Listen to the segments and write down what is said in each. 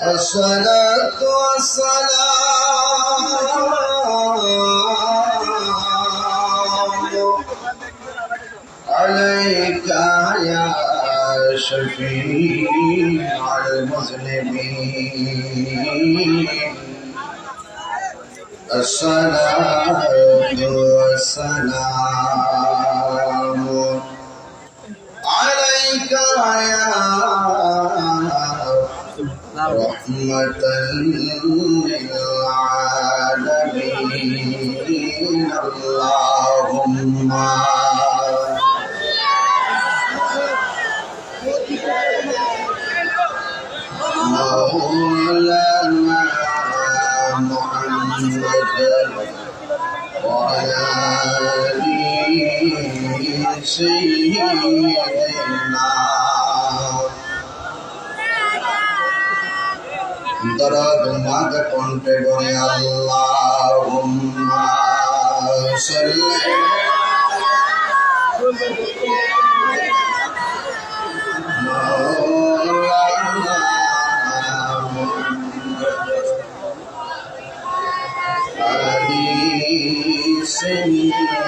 الصلاة والسلام عليك يا شفيع المذنبين الصلاة والسلام عليك يا رحمة للعالمين اللهم مولانا محمد وعلى آل سيدنا দরদ মাগ কণ্ঠে বলে আল্লাহুম্মা সাল্লি মাওলানা আলি সাইয়্যিদিনা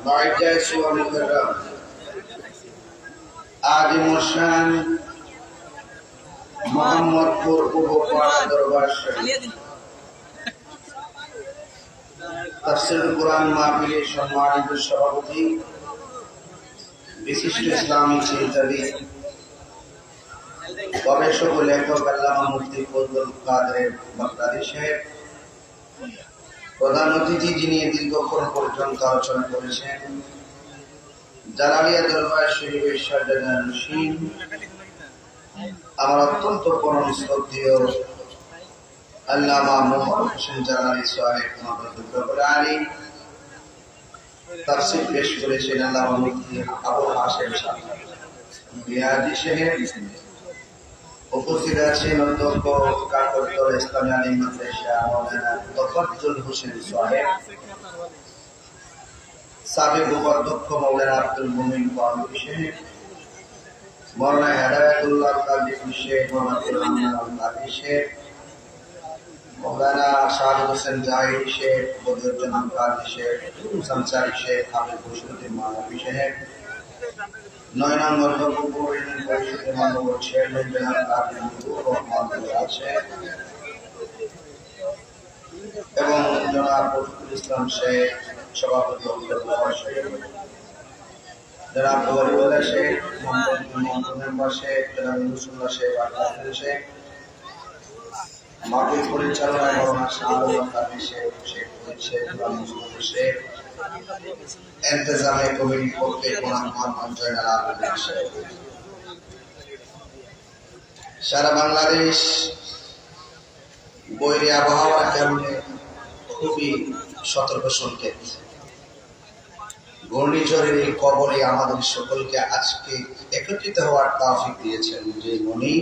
বাইজা সুবহানাল্লাহ आज मोशान मोहम्मदपुर उपपाड़ा दरबार शरीफ तफसीर कुरान महफिले सम्मानित सभापति विशिष्ट इस्लामी चिंतनविद गवेषक ও লেখক আল্লামা মুফতি ফজলুল কাদের বাগদাদী সাহেব প্রধান অতিথি যিনি দীর্ঘক্ষণ পর্যন্ত আলোচনা করেছেন জালালিয়া দরবার শরীফের শাহজাহান আমার অত্যন্ত পরম শ্রদ্ধেয় আল্লামা মোহাম্মদ হোসেন জালালি সাহেব আলী তাফসীর পেশ করেছেন আল্লামা মুফতি আবু হাশেম বিহাজি সাহেব উপস্থিত আছেন অধ্যক্ষ কাকরতলা ইসলামী আলিম মাদ্রাসা মাওলানা তফাজ্জল হোসেন সাহেব সাবেক উপাধ্যক্ষ মাওলানা আব্দুল মুমিন ফারুক সাহেব মাওলানা হেদায়েতুল্লাহ কাজী শেখ মোহাম্মদ রহমান কাজী শেখ মাওলানা শাহাদ হোসেন জাহিদ শেখ বদরুজ্জামান কাজী শেখ সামসারি শেখ হাফিজ বশিরউদ্দিন মানবী শেখ 9 নম্বর উপর ইউনিয়ন পরিষদের মাননীয় চেয়ারম্যান জনাব কাজী মুজিবুর রহমান শেখ এবং জনাব ফজলুল ইসলাম শেখ সভাপতি জনাব ওয়ালিউল্লাহ শেখ মোহাম্মদ শেখ জনাব মুসুল্লাহ শেখ আব্দুল শেখ মাহফিল পরিচালনায় মাওলানা শাহাদুল কাদের শেখ শেখ শেখ মুসুল্লাহ শেখ ইন্তজামে কমিটি পক্ষে মোহাম্মদ জয়নাল আবেদিন শেখ সারা বাংলাদেশ বৈরী আবহাওয়ার কারণে খুবই সতর্ক সংকেত ঘূর্ণিঝড়ের এই কবলে আমাদের সকলকে আজকে একত্রিত হওয়ার তৌফিক দিয়েছেন যে মনি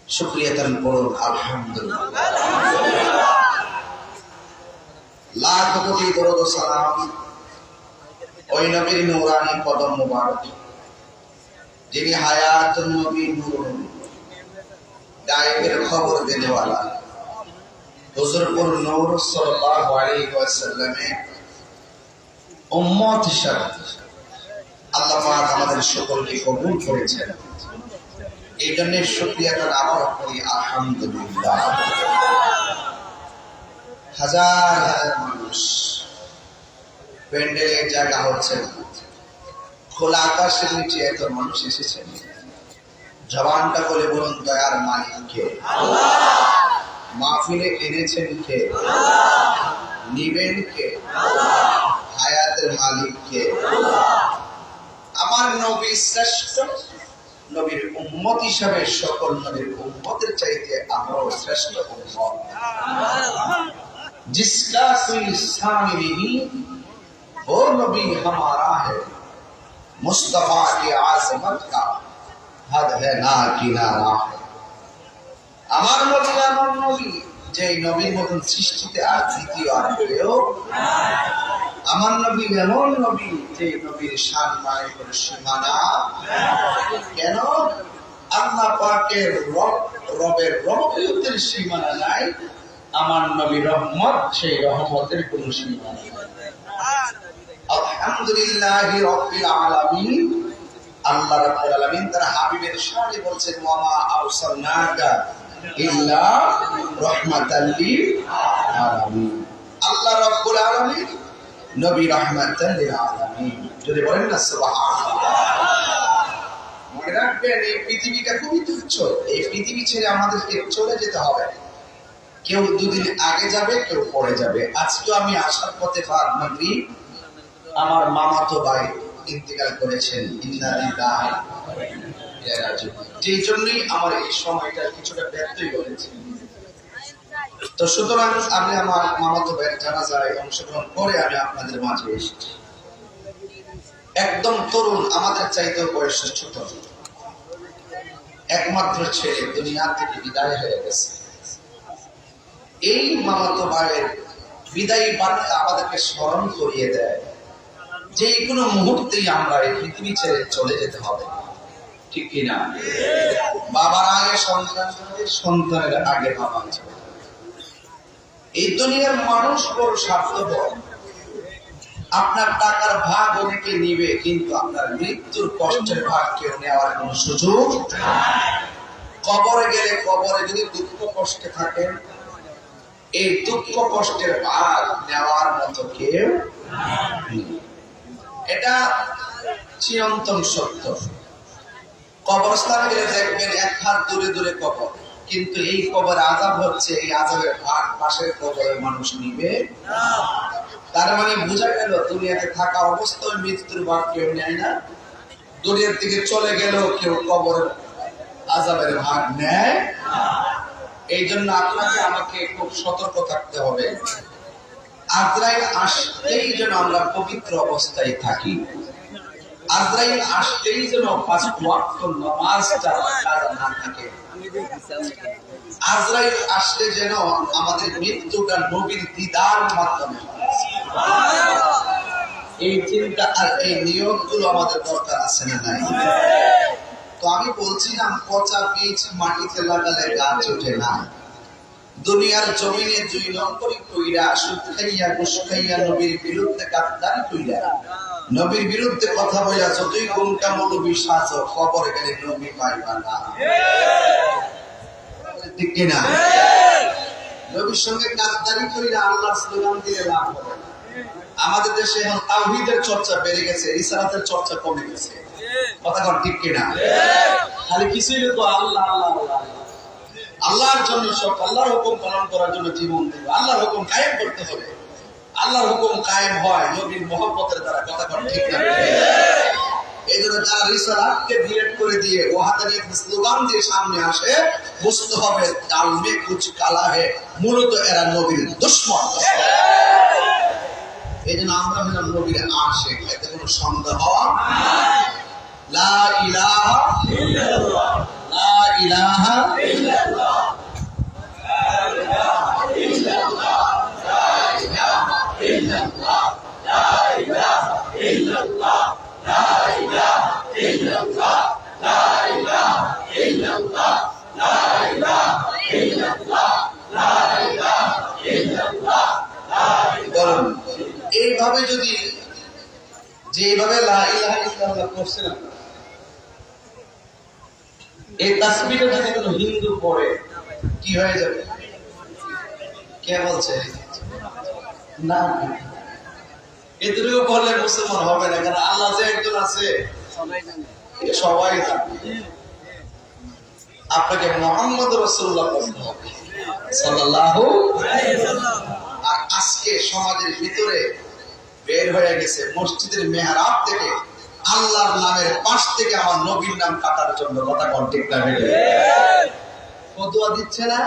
শুকরিয়া তান করুন আলহামদুলিল্লাহ লাখ কোটি দরুদ ও সালাম ওই নবীর নূরানি কদম মুবারক যিনি হায়াতুন নবী নূর গায়েবের খবর দেনেওয়ালা হুজুরপুর নূর সাল্লাল্লাহু আলাইহি ওয়াসাল্লামে উম্মত হিসাবে আল্লাহ পাক আমাদের সকলকে কবুল করেছেন এই জন্য শুকরিয়া তার আবার করি আলহামদুলিল্লাহ হাজার হাজার মানুষ প্যান্ডেলে জায়গা হচ্ছে খোলা আকাশের নিচে এত মানুষ এসেছেন জবানটা বলে বলুন দয়ার মালিক কে আল্লাহ মাহফিলে এনেছেন কে আল্লাহ নিবেন কে আল্লাহ হায়াতের মালিক কে আল্লাহ আমার নবী শ্রেষ্ঠ নবীর উম্মত হিসাবে সকল নবীর উম্মতের চাইতে আমরাও শ্রেষ্ঠ উম্মত जिसका कोई सानी नहीं वो नबी हमारा है मुस्तफा की आज़मत का हद है ना किनारा है আমার নবী আমার নবী যে নবীর মতন সৃষ্টিতে আর দ্বিতীয় আর কেউ আমার নবী এমন নবী যে নবীর শান মায়ের কোনো সীমানা কেন? আল্লাহ পাকের রবের রহমতের সীমানা নাই, আমার নবী রহমত সেই রহমতের কোনো সীমানা নাই। আলহামদুলিল্লাহি রাব্বিল আলামিন। আল্লাহ রাব্বুল আলামিন তার হাবিবের শানে বলছেন ওয়া মা আরসালনাকা ইল্লা রাহমাতাল লিল আলামিন। আল্লাহ রাব্বুল আলামিন নবী রাহমাতাল লিল আলামিন। যদি বলেন না সুবহানাল্লাহ। মনে রাখবেন এই পৃথিবীটা খুবই তুচ্ছ, এই পৃথিবী ছেড়ে আমাদেরকে চলে যেতে হবে। কেউ দুদিন আগে যাবে, কেউ পরে যাবে। আজকে আমি আসার পথে বাদ মাগরিব আমার মামাতো ভাই ইন্তেকাল করেছেন, ইন্না লিল্লাহি ওয়া ইন্না ইলাইহি রাজিউন। যেই জন্যই আমার এই সময়টা কিছুটা ব্যর্থই হয়েছে। তো সুতরাং আমি আমার মামাতো ভাইয়ের জানাজায় অংশগ্রহণ করে আমি আপনাদের মাঝে এসেছি। একদম তরুণ, আমাদের চাইতেও বয়সে ছোট, একমাত্র ছেলে দুনিয়া থেকে বিদায় হয়ে গেছে। এই মামাতো ভাইয়ের বিদায়ী বার্তা আমাদেরকে স্মরণ করিয়ে দেয় যে কোনো মুহূর্তেই আমরা এই পৃথিবী ছেড়ে চলে যেতে হবে, ঠিক কিনা? বাবার আগে সন্তান, সন্তানের আগে বাবা। এই দুনিয়ার মানুষ বড় স্বার্থপর। আপনার টাকার ভাগ অনেকে নিবে, কিন্তু আপনার মৃত্যুর কষ্টের ভাগ কেউ নেওয়ার কোন সুযোগ নাই। কবরে গেলে কবরে যদি দুঃখ কষ্টে থাকেন, এই দুঃখ কষ্টের ভাগ নেওয়ার মতো কেউ নাই। এটা চিরন্তন সত্য। কবরস্থানে গেলে দেখবেন এক হাত দূরে দূরে কবর, কিন্তু এই কবর আযাব হচ্ছে, এই আযাবের ভাগ পাশের কবরের মানুষ নিবে না। তার মানে বোঝা গেল দুনিয়াতে থাকা অবস্থায় মৃত্যুর ভাগ কেউ নেয় না, দুনিয়ার দিকে চলে গেল কেউ কবরের আযাবের ভাগ নেয় না। এই জন্য আপনাকে আমাকে খুব সতর্ক থাকতে হবে। আজরাইল আসলেই যেন আমরা পবিত্র অবস্থায় থাকি। আজরাইল আসলেই যেন ৫ ওয়াক্ত নামাজটা কাজা না থাকে। আজরাইল আসলে যেন আমাদের মৃত্যুটা নবীর দিদার মাধ্যমে হয়। এই চিন্তা আর এই নিয়মগুলো আমাদের দরকার আছে না নাই? তো আমি বলছিলাম পচা বীজ মাটিতে লাগালে গাছ ওঠে না। দুনিয়ার জমিনে ২ নম্বরই কইরা সুদ খাইয়া ঘুষ খাইয়া নবীর বিরুদ্ধে গাদ্দারি কইরা, নবীর বিরুদ্ধে কথা বইলা যতই গুণকা মৌলবী সাজো, কবরে গেলে নবী পাইবা না, ঠিক কিনা? নবীর সঙ্গে গাদ্দারি কইরা আল্লাহর স্লোগান দিলে লাভ হবে না। আমাদের দেশে এখন তাওহীদের চর্চা বেড়ে গেছে, রিসালাতের চর্চা কমে গেছে। কথা কন ঠিক কিনা? খালি কিছুই তো আল্লাহ আল্লাহ আল্লাহ, আল্লাহর জন্য সব, আল্লাহর হুকুম পালন করার জন্য জীবন দেবে, আল্লাহর হুকুম কায়েম করতে হবে। আল্লাহর হুকুম কায়েম হয় নবীর মহব্বতের দ্বারা। কথা কন ঠিক না? এই জন্য যারা রিসালাতকে ডিলেট করে দিয়ে ওয়াহাদানিয়ত স্লোগান দিয়ে সামনে আসে, বুঝতে হবে ডাল মে কুছ কালা হে, মূলত এরা নবীর দুশমন। এই জন্য আমরা হলাম নবীর আশিক, এতে কোনো সন্দেহ নাই। লা ইলাহা ইল্লাল্লাহ, লা ইলাহা ইল্লাল্লাহ, লা ইলাহা ইল্লাল্লাহ, লা ইলাহা ইল্লাল্লাহ, লা ইলাহা ইল্লাল্লাহ, লা ইলাহা ইল্লাল্লাহ, লা ইলাহা ইল্লাল্লাহ, লা ইলাহা ইল্লাল্লাহ, লা ইলাহা ইল্লাল্লাহ, লা ইলাহা। এইভাবে যদি যেভাবে লা ইলাহা ইল্লাল্লাহ করছেন, এই তাসবিহটা যদি কোনো হিন্দু পড়ে কি হয়ে যাবে? কে বলছে না? এটুকু বললে মুসলমান হবে না, কারণ আল্লাহ যে একজন আছে সবাই জানে। আপনাকে মুহাম্মদ রাসূলুল্লাহ বলতে হবে সাল্লাল্লাহু আলাইহি ওয়াসাল্লাম। আর আজকে সমাজের ভিতরে বের হয়ে গেছে মসজিদের মেহরাব থেকে আল্লাহর নামের পাশ থেকে আমার নবীর নাম কাটার জন্য। কথা কোন ঠিক না? ফতোয়া দিচ্ছে না,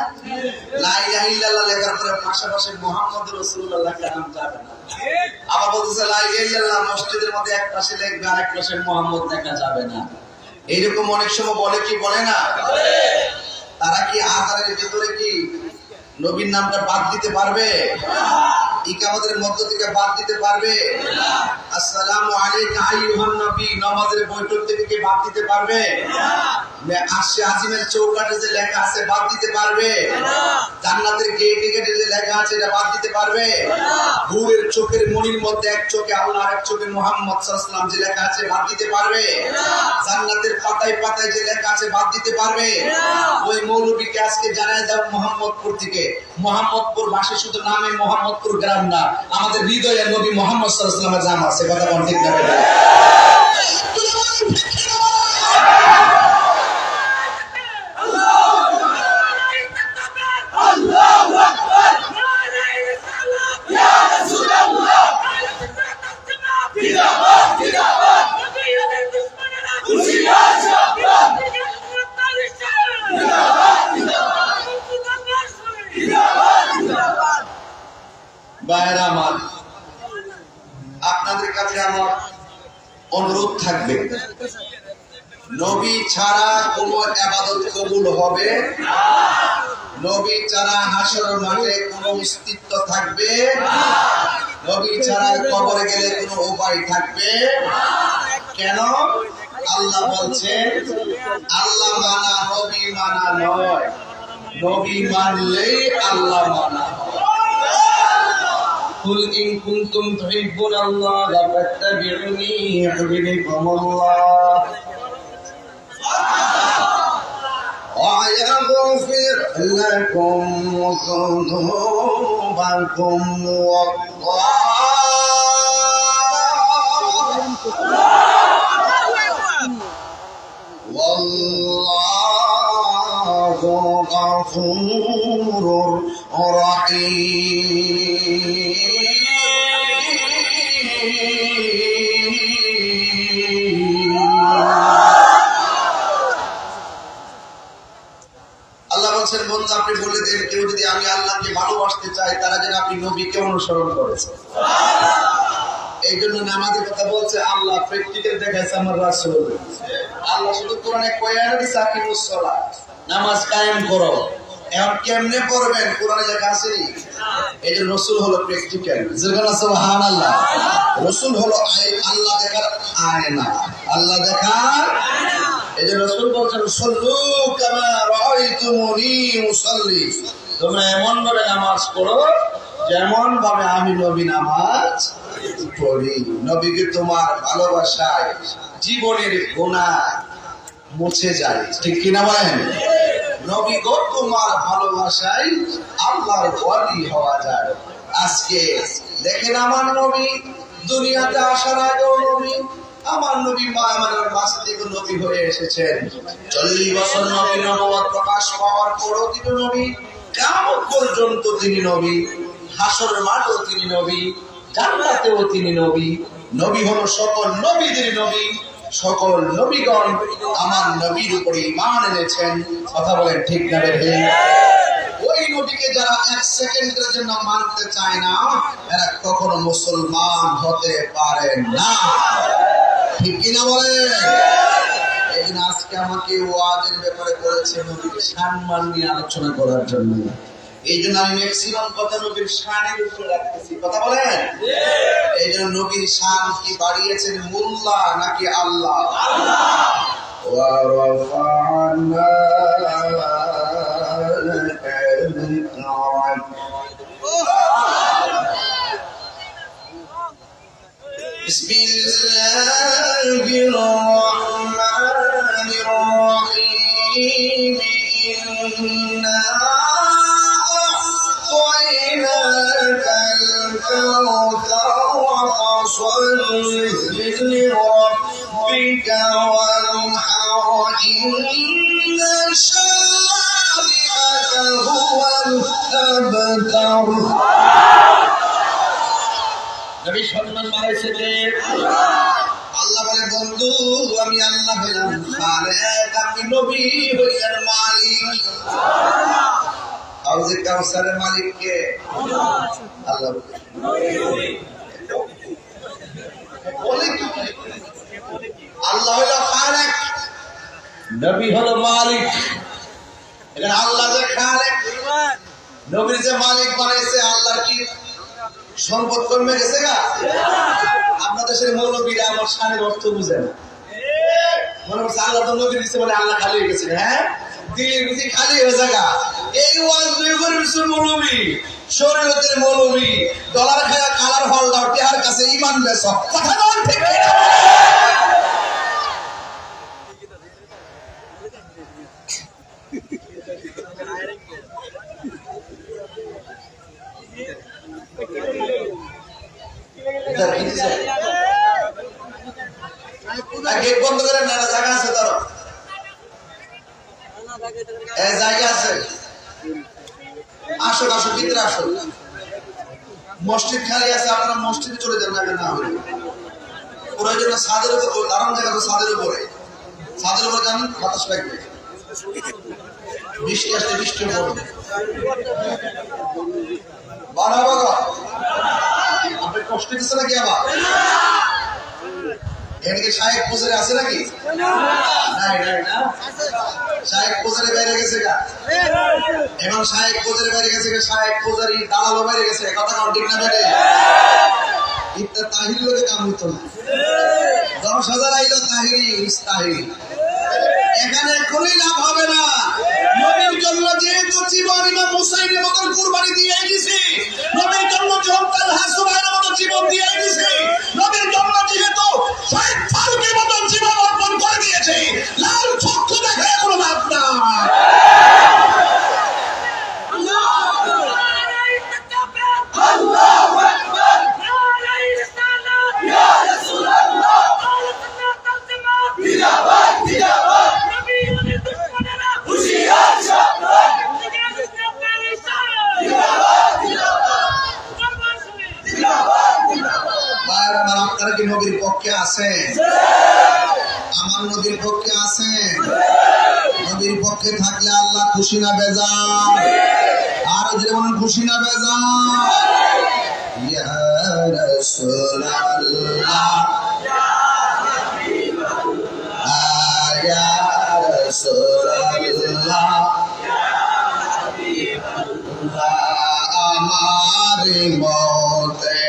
লা ইলাহা ইল্লাল্লাহ লেখার পরে পাশাপাশি মুহাম্মদ রাসূলুল্লাহ লেখা নাম যাবে না। আবার বলতেছে লা ইলাহা ইল্লাল্লাহ মসজিদের মধ্যে এক পাশে লিখবে আর এক পাশে মুহাম্মদ লেখা যাবে না। এইরকম অনেক সময় বলে কি বলে না? তারা কি আজানের ভিতরে কি নবীর নামটা বাদ দিতে পারবে? ইকামতের মধ্য থেকে বাদ দিতে পারবে? আসসালামু আলাইকা আইয়ুহান নবী নামাজের বৈঠক থেকে কে বাদ দিতে পারবে? আরশে আজিমের চৌকাঠে যে লেখা আছে বাদ দিতে পারবে? জান্নাতের গেটে গেটে যে লেখা আছে এটা বাদ দিতে পারবে? হুরের চোখের মণির মধ্যে এক চোখে আল্লাহ আর এক চোখে মুহাম্মদ সাল্লাল্লাহু আলাইহি ওয়াসাল্লাম যে লেখা আছে বাদ দিতে পারবে? জান্নাতের পাতায় পাতায় যে লেখা আছে বাদ দিতে পারবে? ওই মৌলবীকে আজকে জানায় দাও মোহাম্মদপুর থেকে, মোহাম্মদপুর বাসী শুধু নামে মোহাম্মদপুর গ্রাম না, আমাদের হৃদয়ে নবী মোহাম্মদ সাল্লাল্লাহু আলাইহি ওয়াসাল্লামের জাম আছে। কথা বল ঠিক না বেটা? ভাইরা আমার, আপনাদের কাছে আমার অনুরোধ থাকবে, নবী ছাড়া কোন ইবাদত কবুল হবে না। নবী ছাড়া হাসরের মাঠে কোন অস্তিত্ব থাকবে না। নবী ছাড়া কবরে গেলে কোন উপায় থাকবে না। কেন? আল্লাহ বলছেন, আল্লাহ মানা নবী মানা নয়, নবী মানলেই আল্লাহ মানা। قل إن كنتم تحبون الله فاتبعوني يحببكم الله ويغفر لكم ذنوبكم والله غفور رحيم। আল্লাহ বলছেন, বন্ধু আপনি বলে দেন কেউ যদি আমি আল্লাহকে ভালোবাসতে চাই তারা যেন আপনি নবীকে অনুসরণ করেছে। এই জন্য নামাজের কথা বলছে আল্লাহ, প্র্যাকটিক্যাল দেখাইছে আমার রাসূল। আল্লাহ শুধু কোরআনে কয়া দিছে আকিমুস সালাত, নামাজ কায়েম করো। এখন কেমনে পড়বেন? কোরআনে লেখা আছে। এই যে রাসূল হলো প্র্যাকটিক্যাল। যেখানে সুবহানাল্লাহ, রাসূল হলো আল্লাহ দেখার আয়না, আল্লাহ দেখার। এই যে রাসূল বলছেন, সাল্লু কামা রাআইতুমুনি উসাল্লি, তোমরা এমন ভাবে নামাজ পড়ো যেমন ভাবে আমি নবী নামাজ পড়ি। নবীকে তোমার ভালোবাসায় জীবনের গুনাহ মুছে যায়, ঠিক কিনা বলেন? নবী গো তোমার ভালোবাসায় আল্লাহর ওয়ালি হওয়া যায়। আজকে দেখেন আমার নবী দুনিয়াতে আসার আগেও নবী, আমার নবী আমাদের মাঝ থেকে নবী হয়ে এসেছেন। 40 বছর নবী নবুয়ত প্রকাশ পাওয়ার পরও তিনি নবী, কিয়ামত পর্যন্ত তিনি নবী, হাসরের মাঠেও তিনি নবী, জান্নাতেও তিনি নবী। নবী হলো সকল নবীদের নবী। সকল নবীগণ আমার নবীর উপরে ঈমান এনেছেন। কথা বলেন ঠিক না বেঠিক? ওই নবীকে যারা এক সেকেন্ডের জন্য মানতে চায় না, এরা কখনো মুসলমান হতে পারে না, ঠিক কিনা বলেন? এই জন্য আজকে আমাকে ওয়াজের ব্যাপারে বলেছে নবীর সম্মান নিয়ে আলোচনা করার জন্য। এই জন্য আমি ম্যাক্সিমাম কথা নবীর শানের উপরে রাখতেছি। কথা বলেন? এই জন্য নবীর শান কি বাড়িয়েছেন মোল্লা নাকি আল্লাহ? ওয়া রাফা'না বিসমিল্লাহির রাহমানির রাহিম। ইন্না أعطيناك الكوثر فصل لربك وانحر إن شانئك هو الأبتر। নবী সম্মান বাড়াইছে কে? আল্লাহ বলে, বন্ধু আমি আল্লাহ হইলাম খালেক, আপনি নবী হইলেন মালিক। হাউজে কাউসারের মালিক কে? আল্লাহ। আল্লাহ হলো খালেক, নবী হলো মালিক। আল্লাহ যে খালেক, নবীর যে মালিক বানাইছে, আল্লাহ কি সম্পদ কমে গেছে গা। আপনাদের সেই মৌলবীরা আমার শানের অর্থ বুঝে না, মনে করছে আল্লাহ তো নবী দিচ্ছে মানে আল্লাহ খালি হয়ে গেছে। হ্যাঁ, দিলের বুঝি খালি হয়ে যাগা। এই ওয়াজ দুই করে বিশ্বর মৌলবী, শরীয়তের মৌলবী, ডলার খায়া কালার হল দাও, টিহার কাছে ইমান বেশ কথা বল ঠিক না? গেট বন্ধ করে না, জায়গা আছে তার জায়গা আছে, আসো আসো ভিতরে আসো। মসজিদ খালি আছে, আপনারা মসজিদে চলে যান না, না হলে প্রয়োজন ছাদের উপর দাঁড়ান জায়গা তো ছাদের উপরে, ছাদের উপরে যান, বাতাস লাগবে, বৃষ্টি আসলে বৃষ্টি পড়বে। বাবা বাবা আপনি কষ্ট দিচ্ছে নাকি আবার? এদিকে শাহেক পুজারে আছে নাকি? নাই নাই না, শাহেক পুজারে বাইরে গেছে গা। এবং শাহেক পুজারে বাইরে গেছে, শাহেক পুজারি দালালও বাইরে গেছে, কথা কাউন্ট ঠিক না বেড়ে ইত্যাদি তাহির লোকে কাম হইতো না। 10,000 আইলো তাহিরি ইস্তাহিরি, এখানে এখনই লাভ হবে না। নবীর জন্য যেহেতু জীবন ইমাম হুসাইনের মতন কুরবানি দিয়ে গেছে, নবীর জন্য জমকাল হাসুবাইনের মতন জীবন দিয়ে গেছে, নবীর জন্য যেহেতু শহীদ ফারুকের মতন জীবন অর্পণ করে দিয়েছে, লাল চক্ষু দেখে কোনো লাভ না। আপনারা কি নবীর পক্ষে আছেন? আমার নবীর পক্ষে আছেন? নবীর পক্ষে থাকলে আল্লাহ খুশি না বেজার? আর যেমন খুশি না বেজার? ইয়া রাসূলুল্লাহ ইয়া রাসূলুল্লাহ আমার মতে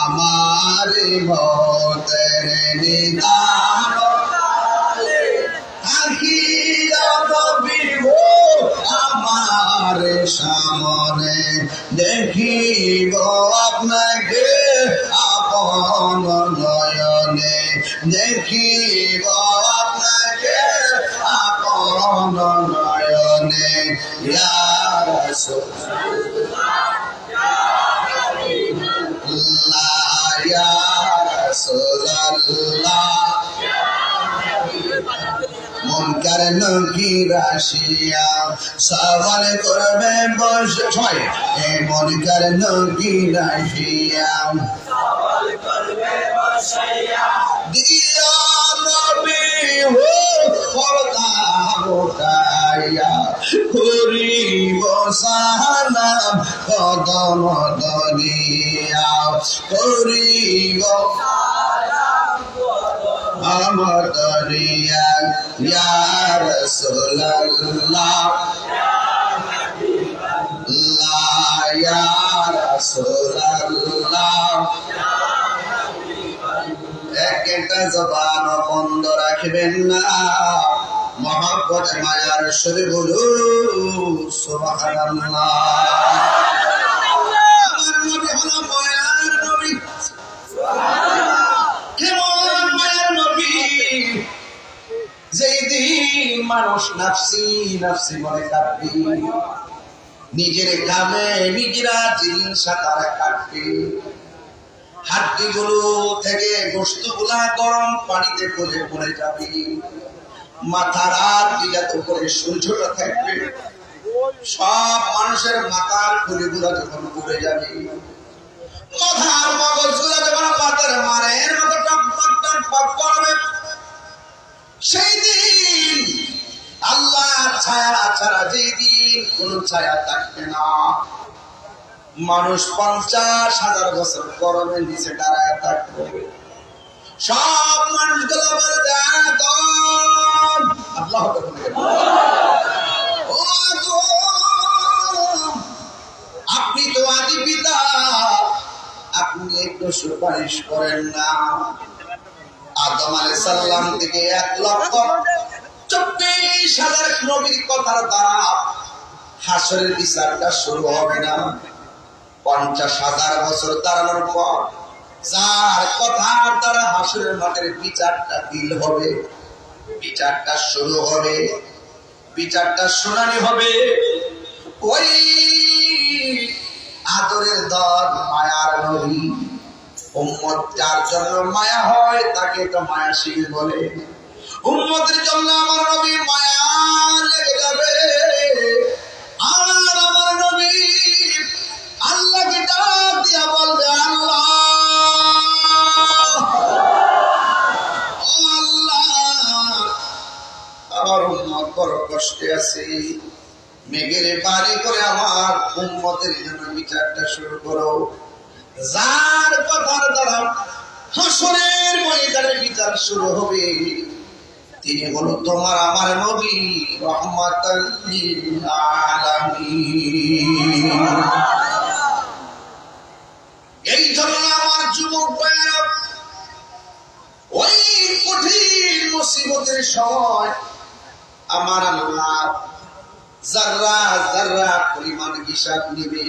আমার মতের নিদান আমার সামনে দেখিব আপনাকে আপন নয়নে, দেখিব আপনাকে আপন নয়নে। ইয়া রাসূলুল্লাহ ইয়া রাসূলুল্লাহ মুনকার নকির আসিয়া সওয়াল করবে বসে, সবাই এই মুনকার নকির আসিয়া সওয়াল করবে বসিয়া, দিয়া নবী হো পর্দা উঠাইয়া করিব সালাম কদম দরিয়া, করিব আমার দরিয়া। ইয়া রাসূলুল্লাহ ইয়া রাসূলুল্লাহ একটা জবান বন্ধ রাখবেন না, মহব্বত মায়ার সুরে বলু সুবহানাল্লাহ। আমার নবী হলো মায়ার নবী, কেমন মায়ার নবী, যেই দিন মানুষ নাফসি নাফসি বলে কাঁদবে, নিজের কামে নিজেরা জিনিসটা তারা কাটবে, হাড্ডি গুলো থেকে গোশত গুলা গরম পানিতে করে পড়ে যাবে, মাথার আর দিঘাত উপরে সূর্যটা থাকবে, সব মানুষের মাথার খুলিগুলা যখন পড়ে যাবে, মাথার মগজগুলা যখন পাতার মারের মতো টকটক টকটক করবে, সেই দিন আল্লাহ ছায়া ছাড়া যেই দিন কোন ছায়া থাকবে না, মানুষ 50,000 বছর গরমের নিচে দাঁড়ায় থাকবে, সব মানুষগুলো বলবে আল্লাহ আপনি তো আদি পিতা, আপনি একটু সুপারিশ করেন না। আদম আলাইহিস সালাম থেকে 1,40,000 নবীর কথার দ্বারা হাসরের বিচারটা শুরু হবে না। 50,000 বছর দাঁড়ানোর পর যার কথার দ্বারা হাসরের মাঠের বিচারটা দিল হবে, বিচারটা শুরু হবে, বিচারটা শুনানি হবে, ওই আদরের দল মায়ার নবী। উম্মত যার জন্য মায়া হয় তাকে তো মায়াশীল বলে। উম্মতের জন্য আমার নবী মায়া লেগে যাবে। আর আমার নবী আল্লাহকে ডাক দিয়া বলবে, আল্লাহ ও আল্লাহ, আমার উম্মত বড় কষ্টে আছে, মেঘের বাড়ি করে আমার উম্মতের জন্য বিচারটা শুরু করো। যার কথার দ্বারা হাসরের ময়দানে বিচার শুরু হবে তিনি হলো তোমার আমার নবী রাহমাতাল লিল আলামিন। এই জন্য আমার যুবক ভাইরা, ওই কঠিন মুসিবতের সময় আমার আল্লাহ যাররা যাররা পরিমাণ হিসাব নেবে।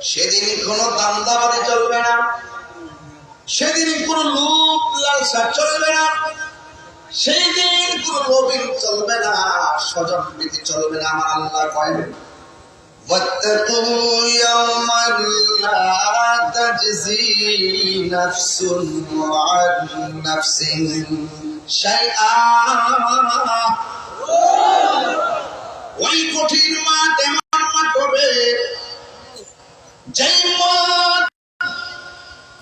সেদিন কোনো দান্দাবাজি চলবে না, সেদিন কোনো লোভ লালসা চলবে না, সেই দিন কোনো লোভিন চলবে না, স্বজন প্রীতি চলবে না। আমার আল্লাহ কয়, واتقوا يوما لا تجزي نفس عن نفس شيئا। ওই কঠিন মাঠ এমন মাঠ হবে যেই মাঠ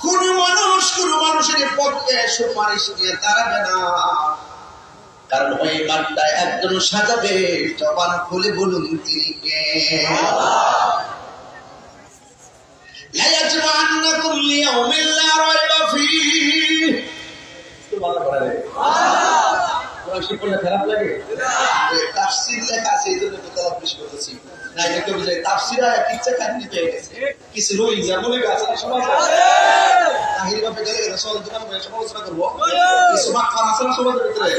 কোন মানুষের পক্ষে সুপারিশ নিয়ে দাঁড়াবে না। কারণ ওই মাঠটা একজন সাজাবে, জবান খুলে বলুন তিনি কে। লা ইয়াজমান্নাকুম লিয়াউমিল লা রাইবা ফীহ। সুবহানাল্লাহ। কোরআন পড়লে খারাপ লাগে? তাফসীর লেখা আছে এইজন্য কথা বেশি বলতেছি। না এটা কেউ বুঝে তাফসীরা কিচ্ছা কাহিনী পেয়ে গেছে। কিছু রই যেমন আছে সমাজ আছে। তাহির বাপে গেলে রাসূল দোকান করে সমালোচনা করব। কিছু মাথা আছে না সমাজের ভিতরে।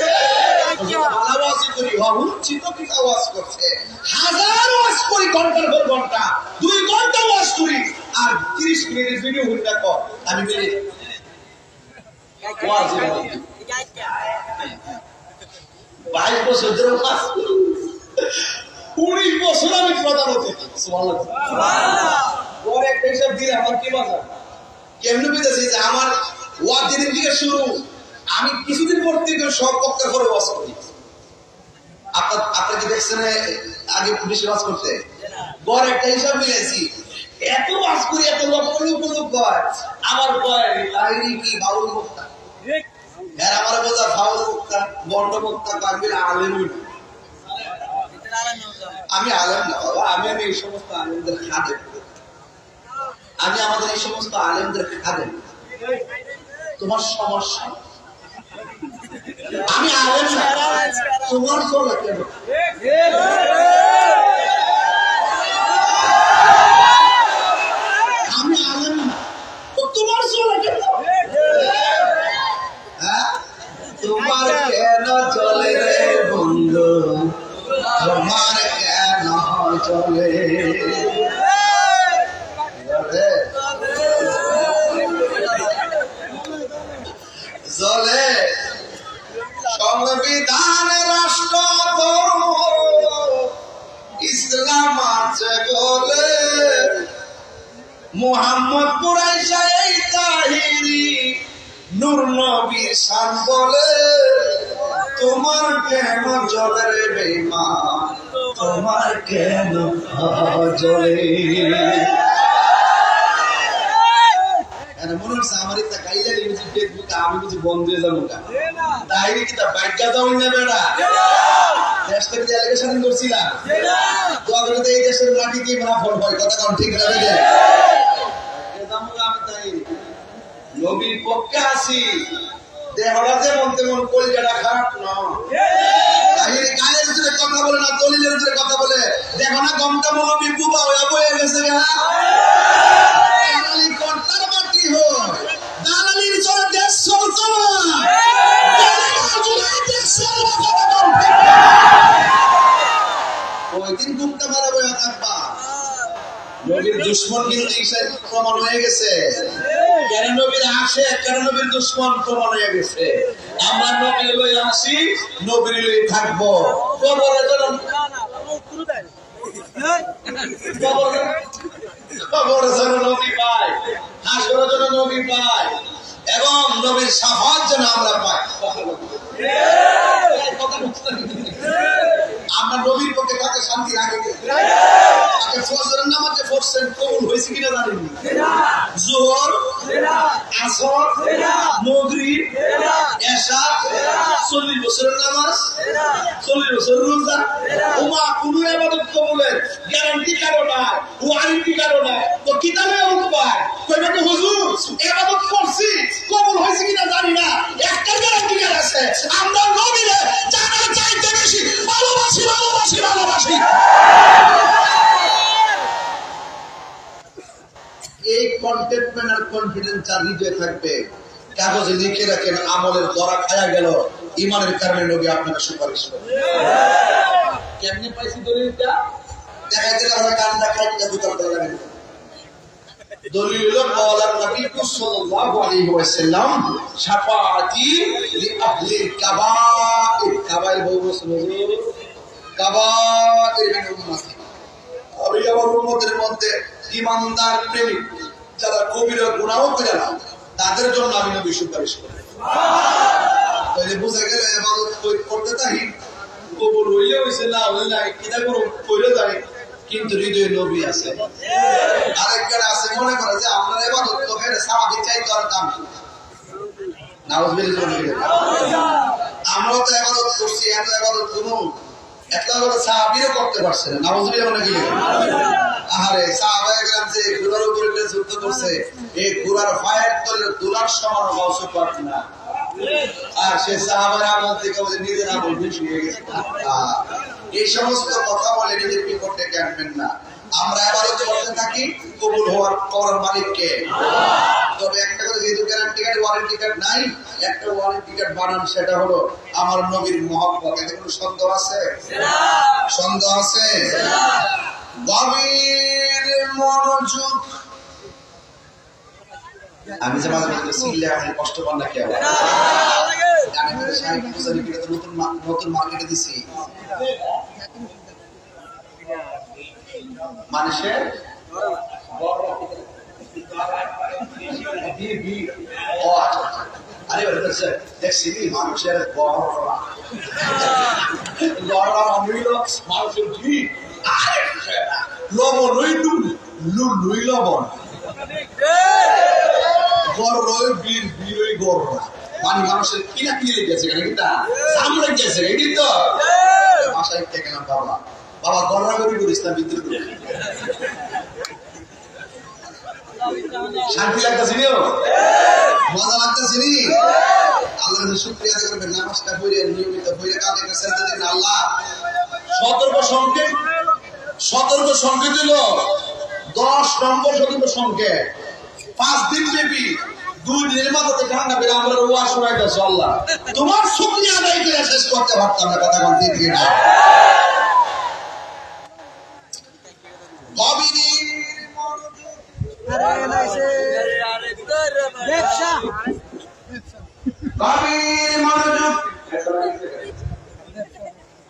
আওয়াজ করি হুচ্ছিত কি আওয়াজ করছে। হাজার ওয়াজ করি ঘন্টার পর ঘন্টা, 2 ঘন্টা ওয়াজ করি আর 30 মিনিটের ভিডিও হই দেখো। আমি বলি ওয়াজ 22 বছর ধরে ওয়াজ করি, 19 বছর আমি প্রধান অতিথি। সুবহানাল্লাহ সুবহানাল্লাহ। পরে একটা হিসাব দিলে আমার কি মজা, কেমনে বুঝেছি যে আমার ওয়াজ যেদিন থেকে শুরু, আমি কিছুদিন পর থেকে সব বক্তা করে ওয়াজ করি। আপনারা কি দেখছেন আগে বেশি ওয়াজ করতে? গড় একটা হিসাব মিলেছি, এত ওয়াজ করি, এত লক্ষ লক্ষ হয়। আমার কয় লাইনি কি বাউল বক্তা, এর আমার বোঝা ফাউল বক্তা, গন্ড বক্তা, কারবিল আলেম। আমি আলেম না বাবা, আমি এই সমস্ত আলেমদের খাদেম, আমি আমাদের এই সমস্ত আলেমদের খাদেম। তোমার সমস্যা, আমি আলেম না, তোমার চলে কেন? আমি আলেম না, তোমার চলে কেন? হ্যাঁ, তোমার কেন চলে রে বন্ধু, তোমার কেন চলে? চলে সংবিধান, রাষ্ট্র, ধর্ম, ইসলাম আছে বলে মুহাম্মদ কুরাইশা এই তাহিরি নূর নবী শান বলে। তোমার কেন জ্বলে রে বেঈমান, তোমার কেন জ্বলে? মনে হচ্ছে আমার একটা গাইলে বুঝি ফেসবুকে আমি বুঝি বন্ধ হয়ে যাবো না। তাই কি তা বাইকা যাওয়াই না বেড়া, দেশ থেকে যে অ্যালিগেশন করছিলাম তো আমি তো এই দেশের মাটি কি না ফল হয়, কথা কোন ঠিক না? আমি তাই নবীর পক্ষে আসি, দেহটা যেমন তেমন কলিজাটা খারাপ না। তাই গায়ের জোরে কথা বলে না, দলিলের জোরে কথা বলে। দেখো না গমটা মৌলবী বুবা হয়ে বয়ে গেছে গা। দালালি কর্তার মাটি হয়, দালালির জোরে দেশ চলতো না, দালালির জোরে দেশ চলতো না। ওই দিন ঘুমটা মারা বয়ে থাকবা। নবীর দুশ্মন কিন্তু ঈসাই প্রমাণ হয়ে গেছে। কেন নবীর আসে, কেন নবীর দুশ্মন প্রমাণ হয়ে গেছে। আমরা নবীর লই আসি, নবীর লই থাকবো। কবরের জন্য নবী পাই, হাসরের জন্য নবী পাই, এবং নবীর শাফাত যেন আমরা পাই। আমরা নবীর পক্ষে কাকে শান্তি রাখে ফজরের নামাজে পড়ছেন, কবুল হয়েছে কিনা জানেননি? জোহর, আসর, মাগরিব, এশা, 40 বছরের নামাজ, 40 বছরের রোজা, ওমা কোন ইবাদত কবুলের গ্যারান্টি কারো না, ওয়ারেন্টি কারো না। তো কিতাবে উঠবাই কইবে তো হুজুর ইবাদত করছি, কবুল হয়েছে কিনা জানি না। একটা গ্যারান্টি কার আছে, আমরা নবীরে জানার চাইতে বেশি ভালোবাসি, ভালোবাসি, ভালোবাসি। এই কন্টেন্টমেন্ট আর কনফিডেন্স যার হৃদয়ে থাকবে, কাগজে লিখে রাখেন, আমলের দরা খায়া গেল, ইমানের কারণে নবী আপনাকে সুপারিশ করে। কেমনে পাইছি দলিলটা? দেখাইতে না হয় কান্দা খাইতে দুটার করে লাগেন। দলিল হলো মাওলানা নবী সাল্লাল্লাহু আলাইহি ওয়াসাল্লাম শাফাআতি লিআহলিল কাবাইর। কাবাইর বহু সুবহান, কাবাইর মিন উম্মতি। আমি আমার উম্মতের মধ্যে ইমানদার প্রেমিক যারা কবিরা গুনাহ করে না, তাদের জন্য আমি নবী সুপারিশ করি। তাহলে বুঝা গেল ইবাদত করতে তাই কবুল হইলে হইছে, না হইলে নাই, কিনা করো কইলে যায়, কিন্তু হৃদয়ে নবী আছে। আরেকজন আছে মনে করে যে আমরা ইবাদত তো করে সাহাবী চাইতে আর দাম নাউজুবিল্লাহ। আমরা তো ইবাদত করছি, এত ইবাদত কোনো একটা বড় সাহাবীও করতে পারছে না। নাউজুবিল্লাহ মানে কি? আরে সাহাবায়ে কেরাম যে ঘোড়ার উপরে যুদ্ধ করছে, এই ঘোড়ার ফায়ার তলে দুলার সমান গাউসে পারত না। আর সে সাহাবায়ে আমল থেকে বলে নিজের আমল বেশি হয়ে গেছে। এই সমস্ত কথা বলে নিজের বিপক্ষে আনবেন না। আমরা ইবাদত করতে থাকি, কবুল হওয়ার মালিক কে? তবে একটা কথা, যেহেতু গ্যারান্টি কার্ড ওয়ারেন্টি কার্ড নাই, একটা ওয়ারেন্টি কার্ড বানান, সেটা হলো আমার নবীর মহব্বত। এতে কোনো সন্দেহ আছে? সন্দেহ আছে? গভীর মনোযোগ। আমি যে মাঝে মাঝে সিলে আমি কষ্ট পান না কেউ গানের মধ্যে সাহিত্য পূজারি কিনে তো নতুন মার্কেটে দিছি। মানুষের আরে দেখছি মানুষের গড়া মানুষের ঘি লবণ, ওই লুই লবণ, গড় বীর বীর ওই গড় মানে মানুষের কিনা কিনে লেগেছে, এটা সামনে গেছে, এটি তো বাসায় থেকে না বাবা বাবা গড়া করি করিস না, ভিতরে করি। শান্তি লাগতেছে, মজা লাগতেছে নি? আল্লাহ শুকরিয়া আদায় করবেন, নামাজটা পড়ে নিয়মিত পড়ে কাজে কাছে দিন। আল্লাহ সতর্ক সংকেত দিল 10 নম্বর সতর্ক সংকেত। 5 দিন ব্যাপী 2 দিনের মাথাতে ঠান্ডা পেলে আমরা ওয়াজ শোনাইতেছ। আল্লাহ তোমার শুকরিয়া আদায় করে শেষ করতে পারতাম না, কথা বলতে ঠিক না।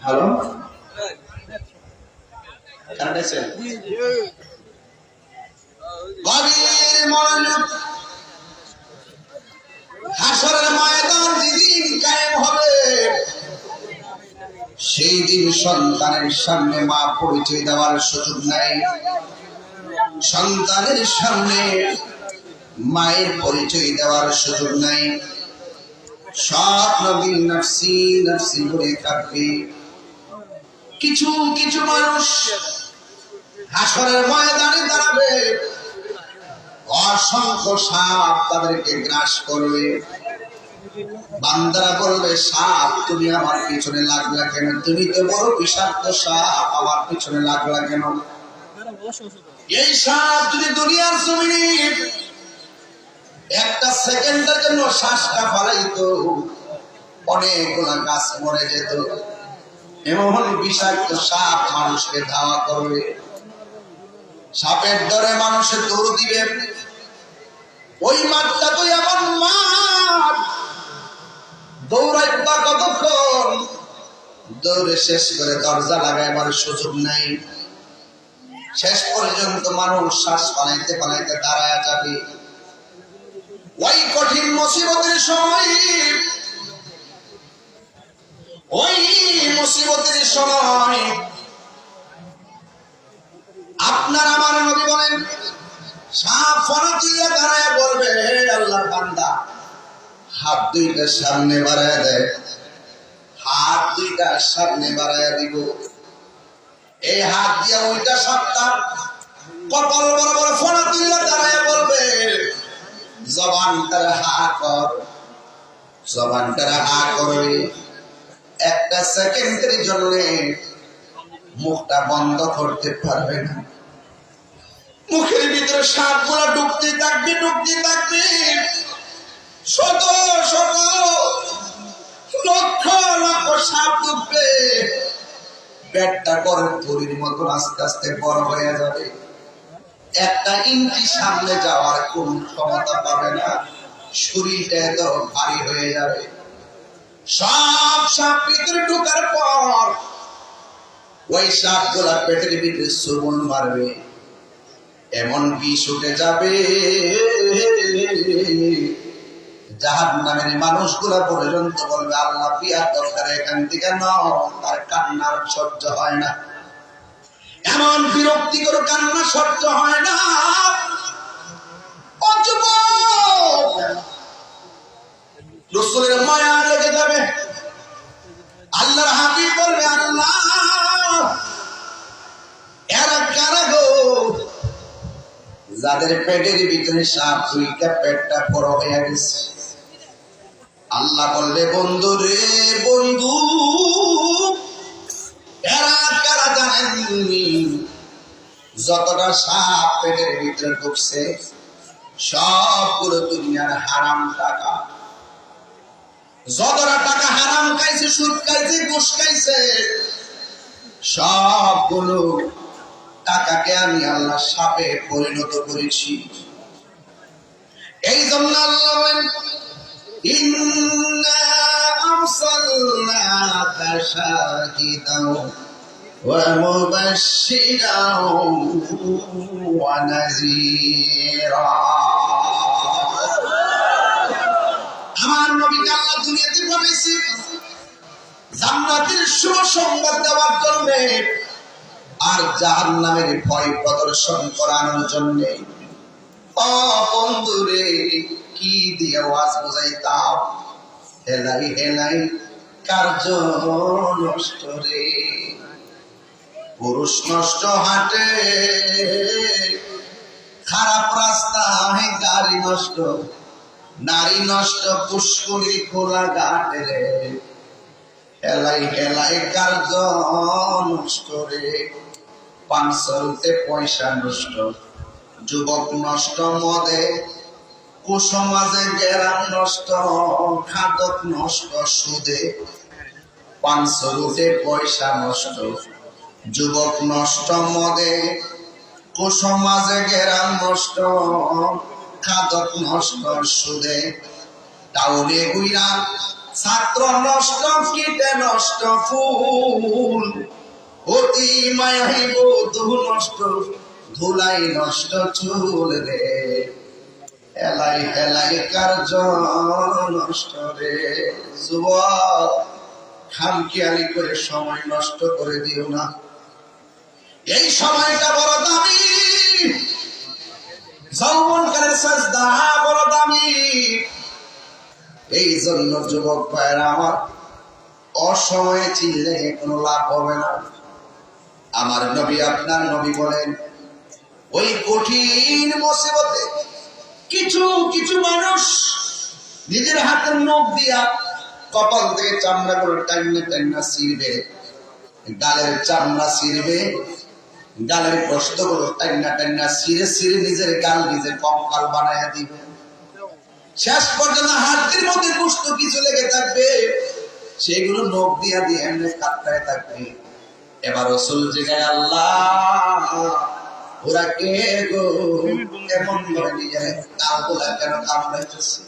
হ্যালো, গভীর মনোযোগ। হাসরের ময়দান যেদিন কায়েম হবে, সেই দিন সন্তানের সামনে মা পরিচয় দেওয়ার সুযোগ নাই, সন্তানের সামনে মায়ের পরিচয় দেওয়ার সুযোগ নাই। সব নবী নফসি নফসি বলে থাকবে। কিছু কিছু মানুষ হাসরের ময়দানে দাঁড়াবে, অসংখ্য সাপ তাদেরকে গ্রাস করবে। বান্দারা বলবে, সাপ তুমি আমার পিছনে লাগলা কেন? তুমি তো বড় বিষাক্ত সাপ, আমার পিছনে লাগলা কেন? এই সাপ যদি দুনিয়ার জমিনে একটা সেকেন্ডের জন্য শ্বাসটা ফলাইতো, অনেকগুলা গাছ মরে যেত। এমন বিষাক্ত সাপ মানুষকে ধাওয়া করবে, সাপের ডরে মানুষে দৌড় দিবে। ওই মাঠটা তো এমন মাঠ, দৌড়াইবা কতক্ষণ? দৌড়ে শেষ করে দরজা লাগাইবার সুযোগ নাই। শেষ পর্যন্ত মানুষ শ্বাস পালাইতে পালাইতে দাঁড়ায় যাবে। ওই কঠিন মুসিবতের সময়, ওই মুসিবতের সময় আপনার আমার নবী বলেন, সাপ ফনা দিয়ে দাঁড়ায় বলবে, হে আল্লাহর বান্দা, হাত দুইটা সামনে বাড়ায় দেয়। হাত দুইটা সামনে বাড়ায় দিব। এই হাত দিয়া ওইটা সাপটা কপাল বরাবর ফনা দিয়ে দাঁড়ায় বলবে, জবানটার হা কর। জবানটার হা করবে। একটা সেকেন্ডের জন্য মুখটা বন্ধ করতে পারবে না। মুখের ভিতরে সাপগুলা ঢুকতে থাকবে, ঢুকতে থাকবে। শত শত লক্ষ লক্ষ সাপ ঢুকবে। পেটটা গরম তরির মতন আস্তে আস্তে বড় হয়ে যাবে। একটা ইঞ্চি সামনে যাওয়ার কোন ক্ষমতা পাবে না। শরীরটা এত ভারী হয়ে যাবে। সব সাপ ভিতরে ঢোকার পর ওই সাপগুলা পেটের ভিতরে চুবন মারবে। এমন বিষ উঠে যাবে, জাহান্নামের মানুষগুলা পর্যন্ত বলবে, আল্লাহ পিয়ার দরকার, এখান থেকে নাও। তার কান্নার সহ্য হয় না। এমন বিরক্তিকর কান্না সহ্য হয় না। ও যুবক, রাসূলের মায়া লেগে যাবে। আল্লাহর হাবিব বলবে, আল্লাহ এরা কারা গো, যাদের পেটের ভিতরে সাপ দুইটা পেটটা বড় হয়ে গেছে? আল্লাহ বললে, বন্ধু রে বন্ধু, এরা কারা জানেননি? যতটা সাপ পেটের ভিতরে ঢুকছে সবগুলো দুনিয়ার হারাম টাকা। যতটা টাকা হারাম খাইছে, সুদ খাইছে, ঘুষ খাইছে, সবগুলো টাকাকে আমি আল্লাহ সাপে পরিণত করেছি। এই জন্য আল্লাহ বলেন, ইন্না আরসালনাকা শাহিদাও ওয়া মুবাশশিরাও ওয়া নাযীরা। আমার নবীকে আল্লাহ দুনিয়াতে পাঠাইছে জান্নাতের শুভ সংবাদ দেওয়ার জন্য আর জাহান্নামের ভয় প্রদর্শন করানোর জন্য। ও বন্ধুরে, কি দিয়ে ওয়াজ বুঝাইতাম? হেলাই হেলাই কার্য নষ্ট রে। পুরুষ নষ্ট হাটে, খারাপ রাস্তায় গাড়ি নষ্ট, নারী নষ্ট পুষ্করি খোলা ঘাটে রে। হেলাই হেলাই কার্য নষ্ট রে। পান চলতে পয়সা নষ্ট, যুবক নষ্ট মদে, কুসমাজে গেরাম নষ্ট, খাদক নষ্ট সুদে। পান চলতে পয়সা নষ্ট, যুবক নষ্ট মদে, কুসমাজে গেরাম নষ্ট, খাদক নষ্ট সুদে। টাউনে গুইরা ছাত্র নষ্ট, কীটে নষ্ট ফুল, অতি মায়াই বধূ নষ্ট, ধুলাই নষ্ট চুল রে। হেলাই হেলাই কার্য নষ্ট রে। যুবক, খামখেয়ালি করে সময় নষ্ট করে দিও না। এই সময়টা বড় দামি, যৌবনকালের সাজদা বড় দামি। এই জন্য যুবক ভাইরা আমার, অসময়ে চিল্লে কোনো লাভ হবে না। আমার নবী, আপনার নবী বলেন, ওই কঠিন মুসিবতে কিছু কিছু মানুষ নিজের হাতের নখ দিয়া কপাল থেকে চামড়া করে টাইনা টাইনা ছিঁড়বে, গালের চামড়া ছিঁড়বে, গালের গোশত গুলো টাইনা টাইনা ছিঁড়ে ছিঁড়ে নিজের গাল নিজের কঙ্কাল বানায়া দিবে। শেষ পর্যন্ত হাড়ের মধ্যে গোশত কিছু লেগে থাকবে, সেগুলো নখ দিয়া দিয়ে এমনি কাটতে থাকবে। এবার রাসূল জিজ্ঞাসা, আল্লাহ ওরা কে গো, এমন করে নিজের গালগুলা কেন কামড়াইতেছে?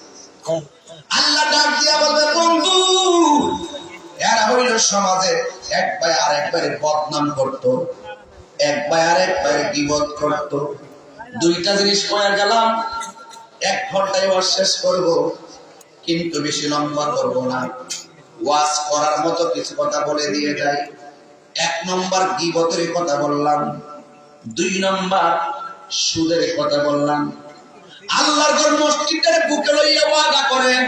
আল্লাহ ডাক দিয়া বলবে, বন্ধু এরা হইল সমাজে এক ভাই আরেক ভাইয়ের বদনাম করতো, এক ভাই আরেক ভাইয়ের গীবত করতো। দুইটা জিনিস কয়ে গেলাম, 1 ঘন্টায় ওয়াজ শেষ করবো, কিন্তু বেশি লম্বা করবো না। ওয়াজ করার মতো কিছু কথা বলে দিয়ে যাই। 1 নম্বর গীবতের কথা বললাম, 2 নম্বর সুদের কথা বললাম। আল্লাহর ঘর মসজিদের বুকে লইয়া ওয়াদা করেন,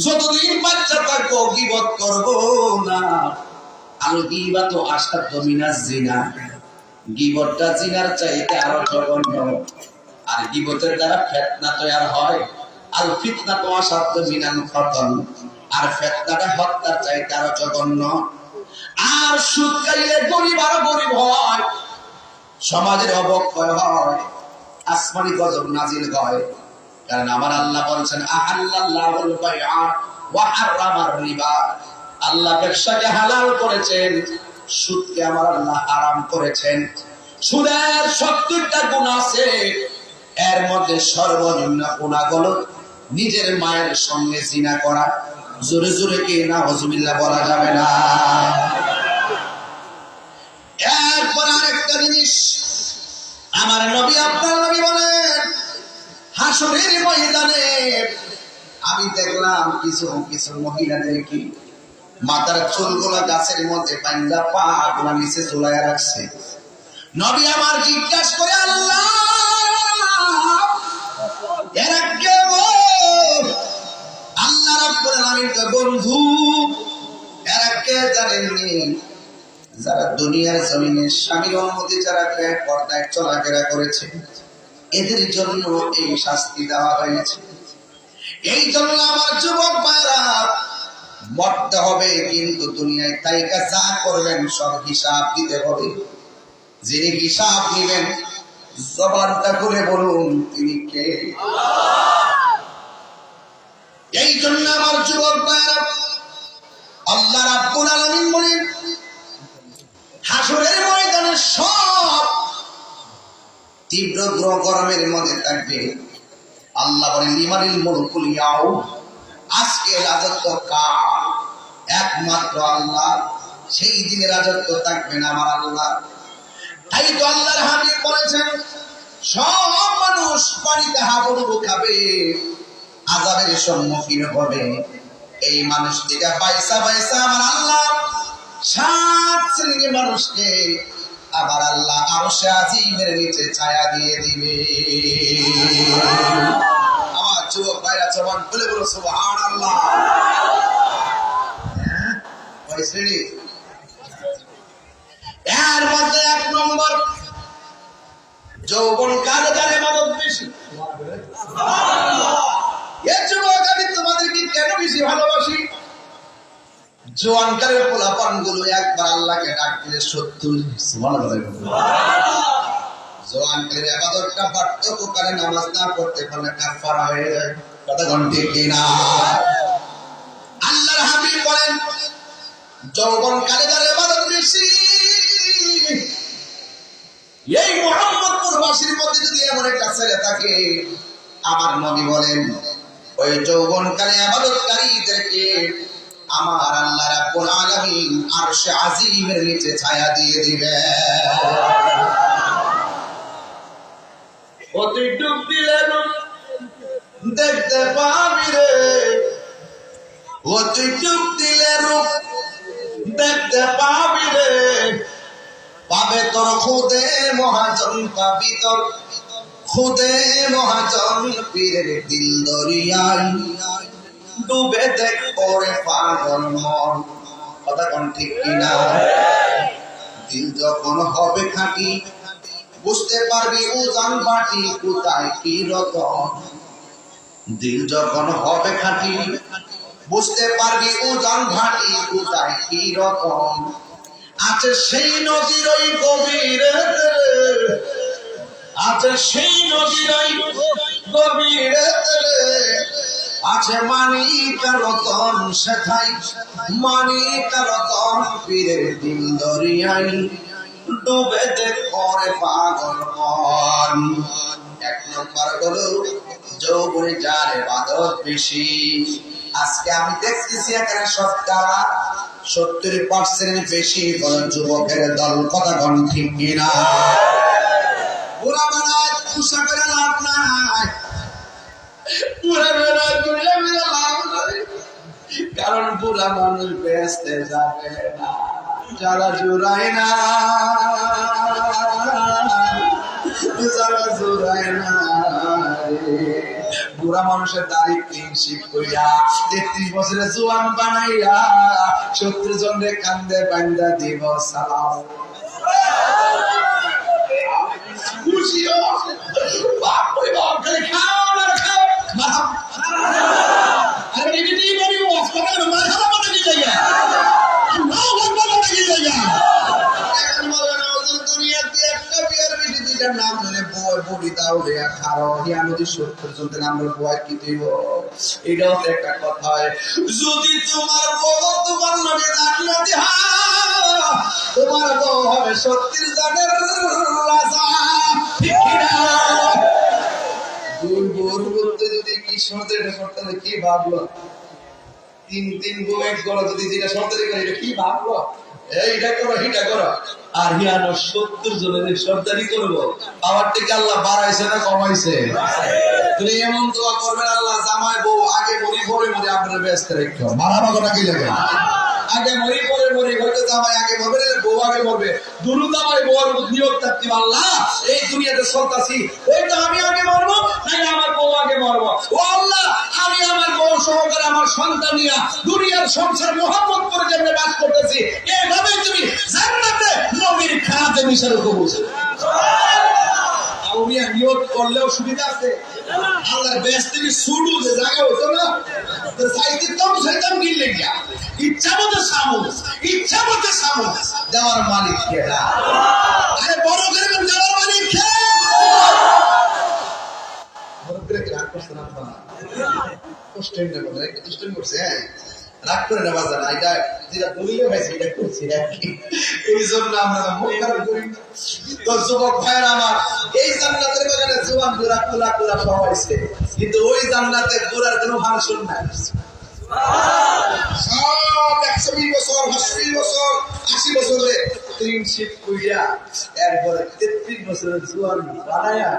যতদিন বাচ্চা থাকবো গীবত করব না। আল গীবাতু আশাদ্দু মিনাজ জিনা, গীবতটা জিনার চাইতে আরো জঘন্য। আর গীবতের দ্বারা ফিতনা তৈরি হয়। আল ফিতনাতু আশাদ্দু মিনাল কতল, আর ফিতনাটা হত্যার চাইতে আরো জঘন্য। আর সুদ খাইলে গরিব আরো গরিব হয়, সমাজের অবক্ষয় হয়, আসমানি গজব নাজিল হয়। কারণ আমার আল্লাহ বলেছেন, আহাল্লাল্লাহুল বাইআ ওয়া হারামার রিবা, আল্লাহ ব্যবসাকে হালাল করেছেন, সুদকে আমার আল্লাহ হারাম করেছেন। সুদের 70টা গুনাহ আছে, এর মধ্যে সর্বনিম্ন গুনাহ হলো নিজের মায়ের সঙ্গে জিনা করা। জোরে জোরে কি নাউজুবিল্লাহ বলা যাবে না? এরপর আরেকটা জিনিস আমার নবী, আপনার নবী বলেন, হাসরের ময়দানে আমি দেখলাম কিছু কিছু মহিলাদেরকে মাথার চুলগুলো গাছের মধ্যে পাইন্দা পা গুলা নিচে ঝুলাইয়া রাখছে। নবী আমার জিজ্ঞাসা করে, আল্লাহ এরা কে গো? আল্লাহ রাব্বুল আলামিন তো বন্ধু, এরা কে জানেননি? যারা দুনিয়ার জমিনে স্বামীর অনুমতি ছাড়া পর্দায় চলাফেরা করেছে, এদের জন্য এই শাস্তি দেওয়া হয়েছে। এই জন্য আমার যুবক ভাইরা, মরতে হবে কিন্তু দুনিয়ায় তাইকা যা করবেন সব হিসাব দিতে হবে। যিনি হিসাব নেবেন, জবানটা খুলে বলুন তিনি কে? এই জন্য আমার যুবক ভাইরা, আল্লাহ রাব্বুল আলামিন বলেন, হাসরের ময়দানে সব তীব্র গরমের মধ্যে থাকবে। আল্লাহ বলেন, লিমানিল মুলকুল ইয়াউম, আজকে রাজত্ব কার? একমাত্র আল্লাহ। সেই দিনে রাজত্ব থাকবে না আমার আল্লাহ। তাই তো আল্লাহর হাবিব বলেছেন, সব মানুষ পানিতে হাবুডুবু খাবে, আযাবের সম্মুখীন হবে। এই মানুষ থেকে পয়সা পয়সা আমার আল্লাহ 7 শ্রেণীর মানুষকে আবার আল্লাহ আরশে আজিমের নিচে ছায়া দিয়ে দিবে। আমার যুবক ভাইরা জবান খুলে বলো সুবহানাল্লাহ। কয় শ্রেণী? এর মধ্যে 1 নম্বর, যৌবন কালে কালে মাদক বেশি। এ যুবক, আমি তোমাদেরকে কেন বেশি ভালোবাসি? জোয়ানকালের পোলাপান গুলো একবার আল্লাহকে ডাক দিলে 70, জোয়ানকালের ইবাদতটা পার্থক্য করে নামাজ না পড়তে পারলে কাফারা হয়ে যায়। কথা ঠিক কিনা? আল্লাহর হাবিব বলেন, যৌবনকালে যার ইবাদত বেশি, এই মুহাম্মদপুরবাসীর মধ্যে যদি এমন একটা ছেলে থাকে, আমার নবী বলেন ওই যৌবনকালে ইবাদতকারীদেরকে আমার আল্লাহ রাব্বুল আলামিন আরশে আজিমের নিচে ছায়া দিয়ে দিবে। ও তুই ডুব দিলে দেখতে পাবি রে, ও তুই ডুব দিলে রূপ দেখতে পাবি রে, পাবে তোর খুদে মহাজন, পাবি তোর খুদে মহাজন, পীরের দিল দরিয়ায় ডুবে দেখ পরে পাগল মন। কথা কোন ঠিক কিনা? দিল যখন হবে খাঁটি, বুঝতে পারবি উজান বাটি কোথায় কি রতন। দিল যখন হবে খাঁটি বুঝতে পারবি ওজন ঘাটি কোথায় কি রকম আছে সেই নদীর ওই গভীর আছে সেই নদীর ওই গভীর আছে মানিক রতন সেথাই মানিক রতন পীরের দিল দরিয়াই ডুবে করে পাগল মন। এক নম্বর হলো যৌবনে যার ইবাদত বেশি। আজকে আমি দেখতেছি এখানে 70% বেশি কোন যুবকের দল, কথা কোন ঠিক কিনা? বুড়া বেলায় খুশা করে লাভ নাই, বুড়া বেলায় খুশা করে লাভ নাই, কারণ বুড়া মানুষ বেহেশতে যাবে না যারা জোড়ায় না, যারা জোড়ায় না। বুড়া মানুষের দাড়ি ক্লিনশিপ কইরা 33 বছরের জোয়ান বানাইয়া 70 জনের কান্দে বান্দা দিব সালাম। খুশিও বাপ কই বাপ খালি খাও না খাও মাথা আরে নেগেটিভ বলি ওয়াজ করে না মাথা মাথা কি জায়গা নাও বলবো না কি জায়গা এখন বলে না ওদের দুনিয়াতে একটা বিয়ার বেশি দুইটার নাম ধরে বই বডি দাও দেয়া খারো হিয়া নদী 70 জনের নাম বই কি দিব, এটাও তো একটা কথা হয়। যদি তোমার বউ তোমার নবী জান্নাতি হয় তোমার বউ হবে 70 জনের রাজা, ঠিক না? দুর্বল বলতে যদি কিশোরদের করতে কি ভাবলো, তিন বউ এক গড় যদি যেটা সর্দারি করে এটা কি ভাবলো, এইটা করো এইটা করো, আর হিয়ানো 70 জনের সর্দারি করবো। আমার থেকে আল্লাহ বাড়াইছে না কমাইছে? তুমি এমন দোয়া করবেন আল্লাহ জামাই বউ আগে মরি পরে মরি আপনার ব্যস্ত রেখো, মারামাগোটা কি লাগে আগে মরি পরে মরি, হয়তো জামাই আগে মরবে না বউ আগে মরবে, দুরু জামাই বউর নিয়োগ থাকতে আল্লাহ এই দুনিয়াতে চলতাছি ওইটা আমি আগে মরবো নাকি আমার বউ আগে মরবো, ও আল্লাহ আমি আমার বউ সহকারে আমার সন্তান নিয়ে দুনিয়ার সংসার মোহাম্মত করে যেমনি বাস করতেছি এইভাবে তুমি জান্নাতে নবীর খাতে মিশার কবুল আউলিয়া নিয়োগ করলেও সুবিধা আছে। আল্লাহর বেশ থেকে শুরু যে জায়গা হতো না তো সাইতে কম সেটাম গিলে গিয়া ইচ্ছা মতো সামুদ দেওয়ার মালিক কে? আরে বড় করে দেওয়ার মালিক কে? বড় করে রাগ করছে না বাবা, কষ্ট নেই বলে একটু দুষ্টুমি করছে, হ্যাঁ রাগ করে না বাজার এটা যেটা বলিও হয়েছে এটা করছি নাকি, এই জন্য আমরা মুখ খারাপ করি। তো যুবক ভাইয়ের আমার, এই জান্নাতের বাগানে জোয়ান গোরা কুলা কুলা সবাইছে, কিন্তু ওই জান্নাতে গোরার কোনো ফাংশন নাই। সব 120 বছর 80 বছর 80 বছরে ক্লিনশিপ কইরা এরপরে 33 বছরের জোয়ান বানায়া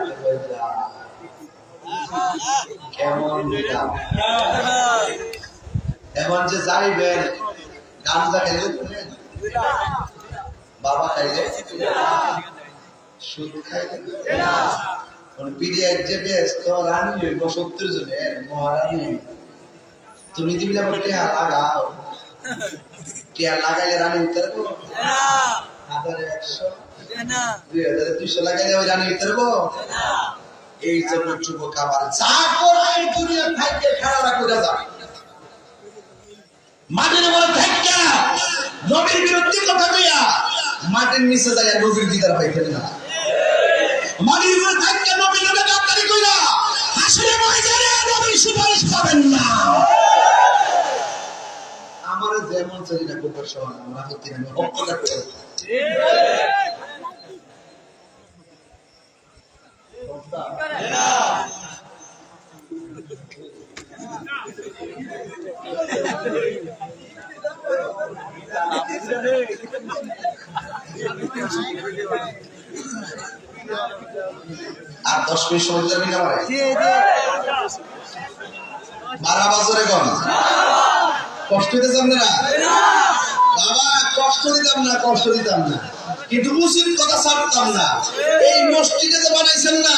কেমন দিলাম। এখন যে যাইবেন গাঞ্জা খাইলে বাবা খাইলে সুদ খাইলে পিরিয়ড যে ব্যস্ত রানী হইব 70 জনের মহারানী, তুমি দিবি না টিয়া লাগাও, টিয়া লাগাইলে রানী উত্তর 1100 2200 লাগাইলে ওই রানী উত্তর। এই জন্য যুবক আমার যা করাই দুনিয়া থাকতে খেলা করে যাবে, মাটির উপরে থাকা নবীর বিরুদ্ধে কথা কইয়া মাটির নিচে যায় নবীর দিদার পাইতেন না, মাটির উপরে থাকা নবীর নামে গাদ্দারি কইরা হাসরে ময়দানে নবীর সুপারিশ পাবেন না। আমার যেমন চলি না কোপার সমান আমরা হতে না অপকার করে আর 10 মিনিট সময় যাবে না ভাই, মারা বাজারে কোন কষ্ট দিতে যাবেন না বাবা, কষ্ট দিতাম না কিন্তু উচিত কথা ছাড়তাম না। এই মসজিদে যে বানাইছেন না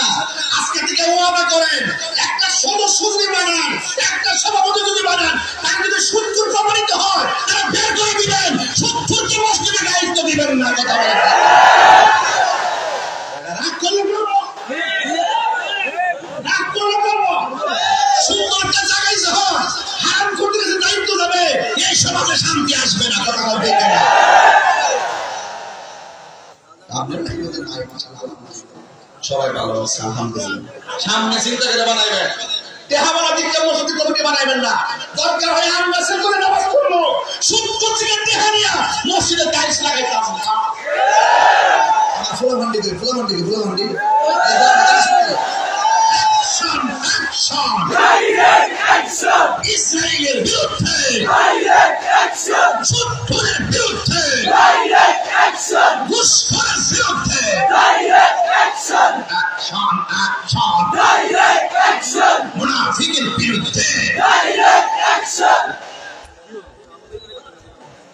আজকে থেকে ওয়াদা করেন একটা সদস্য যদি বানান, একটা সভাপতি যদি বানান, তার যদি 70 প্রমাণিত হয় তারা বের করে দিবেন, 70 কে মসজিদে দায়িত্ব দিবেন না। কথা বলেন রাগ করলে করবো, রাগ করলে করবো, কথা বলতে কেন আপনার মধ্যে নাই মাশাআল্লাহ সবাই ভালো আছে আলহামদুলিল্লাহ সামনে চিন্তা করে বানাইবেন তেহাবালা দিকে মসজিদ কমিটি বানাইবেন না দরকার হয় আমরা সে করে নামাজ পড়বো সত্তর থেকে তেহানিয়া মসজিদে টাইলস লাগাইতাম না ফুলামন্ডি ইসরায়েলের বিরুদ্ধে সত্তরের বিরুদ্ধে ঘুষখোরের বিরুদ্ধে মুনাফিকের বিরুদ্ধে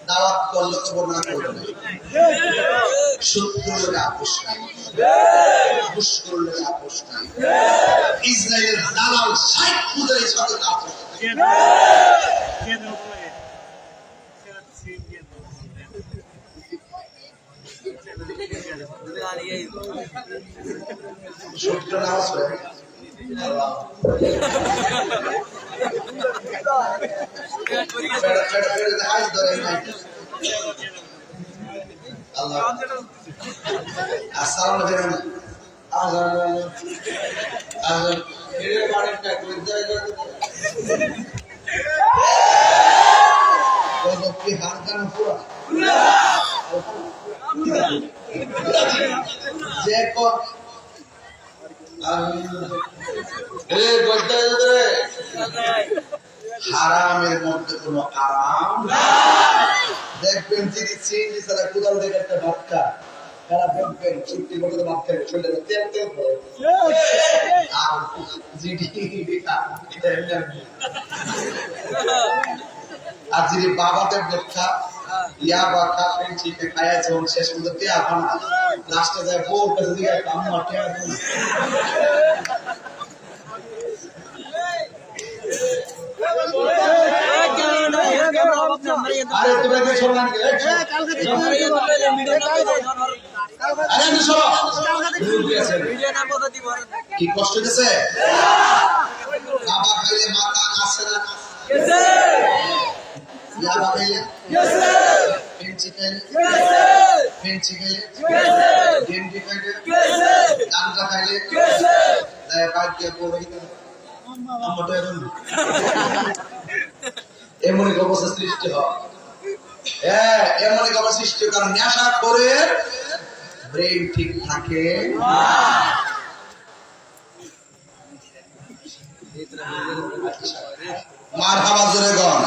দাওয়াত করলে খবর না করবে সত্তর লোক আপোষ নাই ঘুষ করলে আপোষ নাই ইসরায়েলের দালাল 60 ফুটের সাথে আপোষ সত্য নামাজ পড়ে আল্লাহ আসসালামু আলাইকুম আজান এর বাড়িটা করে দেয় কত কি হারকান পুরো যে কো এ গদ্দা রে হারামের মধ্যে কোনো আরাম দেখবেন তিনি চিনি সারা কুদাল দেখে একটা বাচ্চা তারা দেখবেন ছুটি করে বাচ্চা চলে তেল তেল করে আর জিডি আর যিনি বাবাদের দেখা ইয়া বা খাবেন ঠিক খায়া যখন শেষ পর্যন্ত টিয়া বানা লাস্টে যায় বউ কাছে দিয়ে আম্মা টিয়া দেন আরে তোমরা কি শোনা নাকি আরে তো শোনো কি কষ্ট দিছে বাবা খাইলে মাথা আসে না ইয়া খাইলে পেঞ্চি খাইলে গেন্ডি খাইলে গাঞ্জা খাইলে তাই বাদ দিয়ে বড় এমন এক অবস্থা সৃষ্টি হয় এমন এক অবস্থা সৃষ্টি হয় কারণ নেশা করে ব্রেন ঠিক থাকে মারহাবা জোরে গণ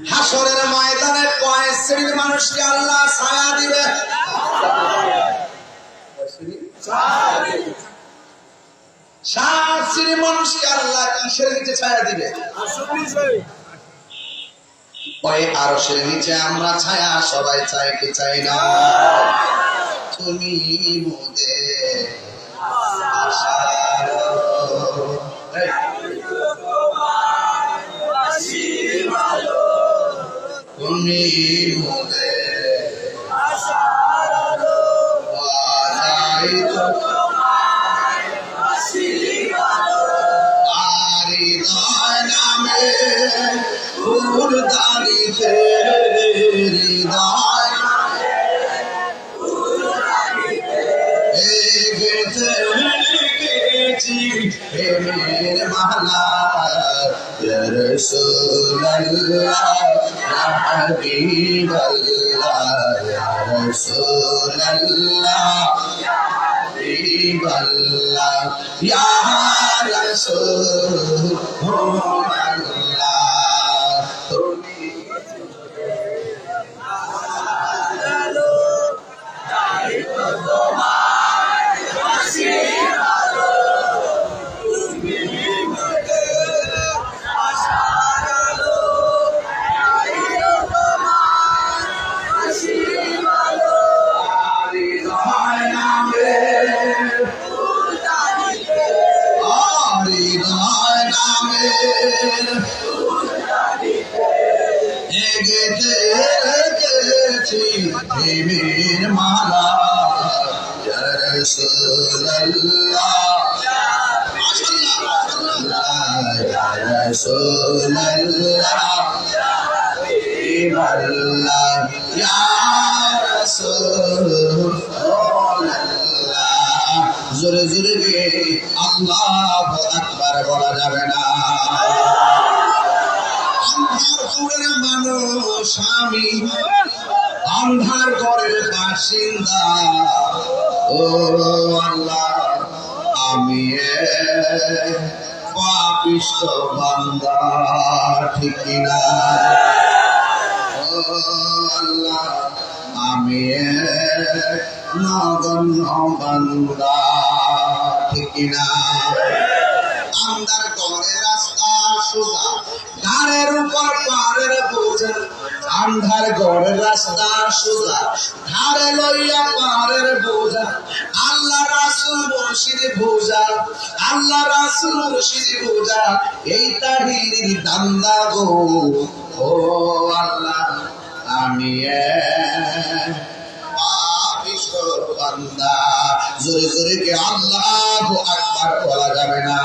হাসরের ময়দানে কয় শ্রেণীর মানুষকে আল্লাহ ছায়া দিবে সাত শ্রেণীর মানুষকে আল্লাহ কিসের নিচে ছায়া দিবে ওই আরশের নিচে আমরা ছায়া সবাই চাই কি চাই না তুমি মোদের আশার তুমি মোদের আশার বাজাই তো দাঁড়িতে হৃদয় গেছি প্রেমের মালা রসুল্লাহ হাবিবাল্লাহ রসুল্লাহ হাবিবাল্লাহ ইয়া রাসূলুল্লাহ প্রেমের মালা ইয়া রাসূলুল্লাহ মাশাআল্লাহ ইয়া রাসূলুল্লাহ হাবিবাল্লাহ ইয়া রাসূলুল্লাহ জোরে জোরে গিয়ে আল্লাহু আকবার বলা যাবে না। অন্ধার ঘরের মানুষ আমি, অন্ধার ঘরের বাসিন্দা, ও আল্লাহ আমি পাপিষ্ঠ বান্দা, ঠিক না? ও আল্লাহ আমি নগণ্য বান্দা, ঠিক না? আন্ধার ঘরের রাস্তা সোজা, ঘাড়ের উপর পাহাড়ের বোঝা, আন্ধার ঘরের রাস্তা সোজা, ঘাড়ে লইয়া পাহাড়ের বোঝা, আল্লাহ রাসূল মুর্শিদ বোঝা, আল্লাহ রাসূল মুর্শিদ বোঝা, এই তাহিলির দান্দা গো, ও আল্লাহ আমি পাপিষ্ঠ বান্দা, জোরে জোরে কে আল্লাহু আকবার বলা যাবে না।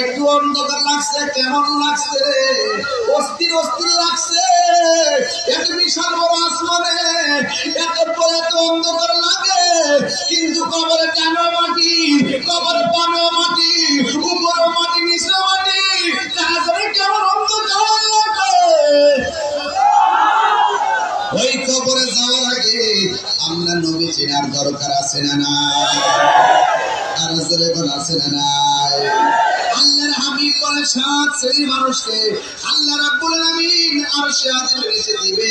একটু অন্ধকার লাগছে, কেমন লাগছে? অস্থির অস্থির লাগছে। এত বিশাল বড় আসমানে এত অন্ধকার লাগে, কিন্তু কবরে টানো মাটি, কবরে পানো মাটি, উপরে মাটি, নিচে মাটি, তাহলে কেমন অন্ধকার লাগে। ওই কবরে যাওয়ার আগে আমরা নবী চেনার দরকার আছে না নাই? আর জোরে কোন আছে না নাই? আল্লাহর হাবিব বলে 7 শ্রেণীর মানুষকে আল্লাহ রাব্বুল আলামিন আরশে আজিমের নিচে দিবে।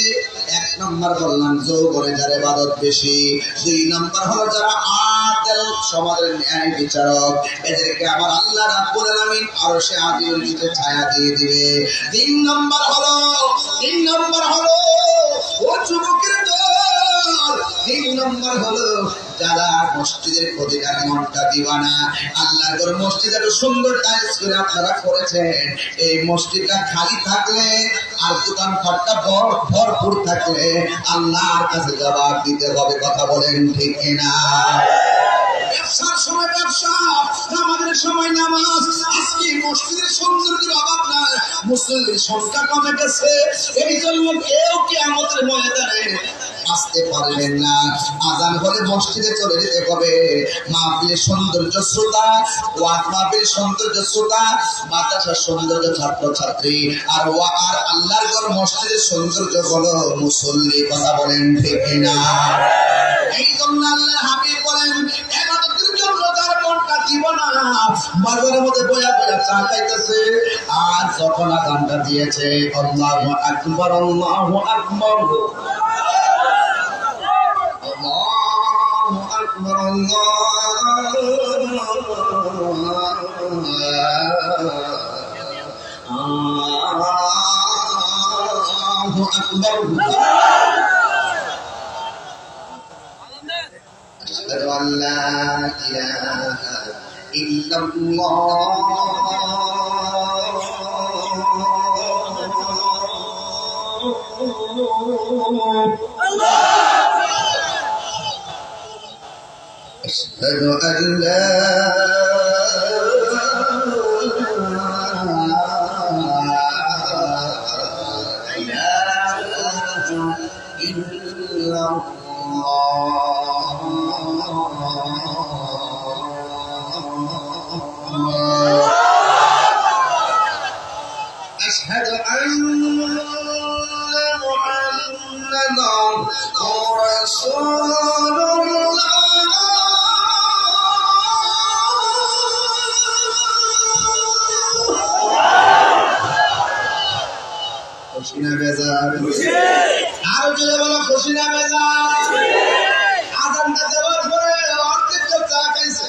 1 নাম্বার বললাম যৌবনে যারা ইবাদত বেশি, 2 নাম্বার হলো যারা আদল সমাজের ন্যায় বিচারক, এদেরকে আমার আল্লাহ রাব্বুল আলামিন আরশে আজিমের নিচে ছায়া দিয়ে দিবে। 3 নাম্বার হলো ও যুবকের দল, 3 নাম্বার হলো যারা মসজিদের প্রতিটা মনটা দিবানা। আল্লাহর ঘর মসজিদ এত সুন্দর টাইলস করে আপনারা করেছেন, এই মসজিদটা খালি থাকলে আর দোকান পাটটা ভরপুর থাকলে আল্লাহর কাছে জবাব দিতে হবে। কথা বলেন ঠিক কিনা? ব্যবসার সময় ব্যবসা, নামাজের সময় নামাজ। আজকে মসজিদের সৌন্দর্যের অভাব নাই, মুসল্লির সংখ্যা কমে গেছে, এই জন্য কেউ কিয়ামতের ময়দানে আসতে পারবেন না। আজান হলে মসজিদে চলে যেতে হবে। মাহফিলের সৌন্দর্য শ্রোতা, ওয়াজ মাহফিলের সৌন্দর্য শ্রোতা, মাদ্রাসার সৌন্দর্য ছাত্র ছাত্রী, আর আল্লাহর ঘর মসজিদের সৌন্দর্য হলো মুসল্লি। কথা বলেন ঠিক না? এই জন্য আল্লাহর হাবিব বলেন ইবাদতের জন্য তার মনটা দিব না, বাজারের মধ্যে বয়া বয়া চা খাইতেছে, আর যখন আযানটা দিয়েছে আল্লাহু আকবার, আল্লাহু আকবার, আল্লাহু আকবার, আল্লাহু আকবার, أشهد أن لا إله إلا الله، أشهد أن لا إله إلا أشهد أن محمدا رسول الله، খুশি না বেজার? আরো জোরে বলো, খুশি না বেজার? আযানটা দেওয়ার পরে অর্ধেক চা খাইছে।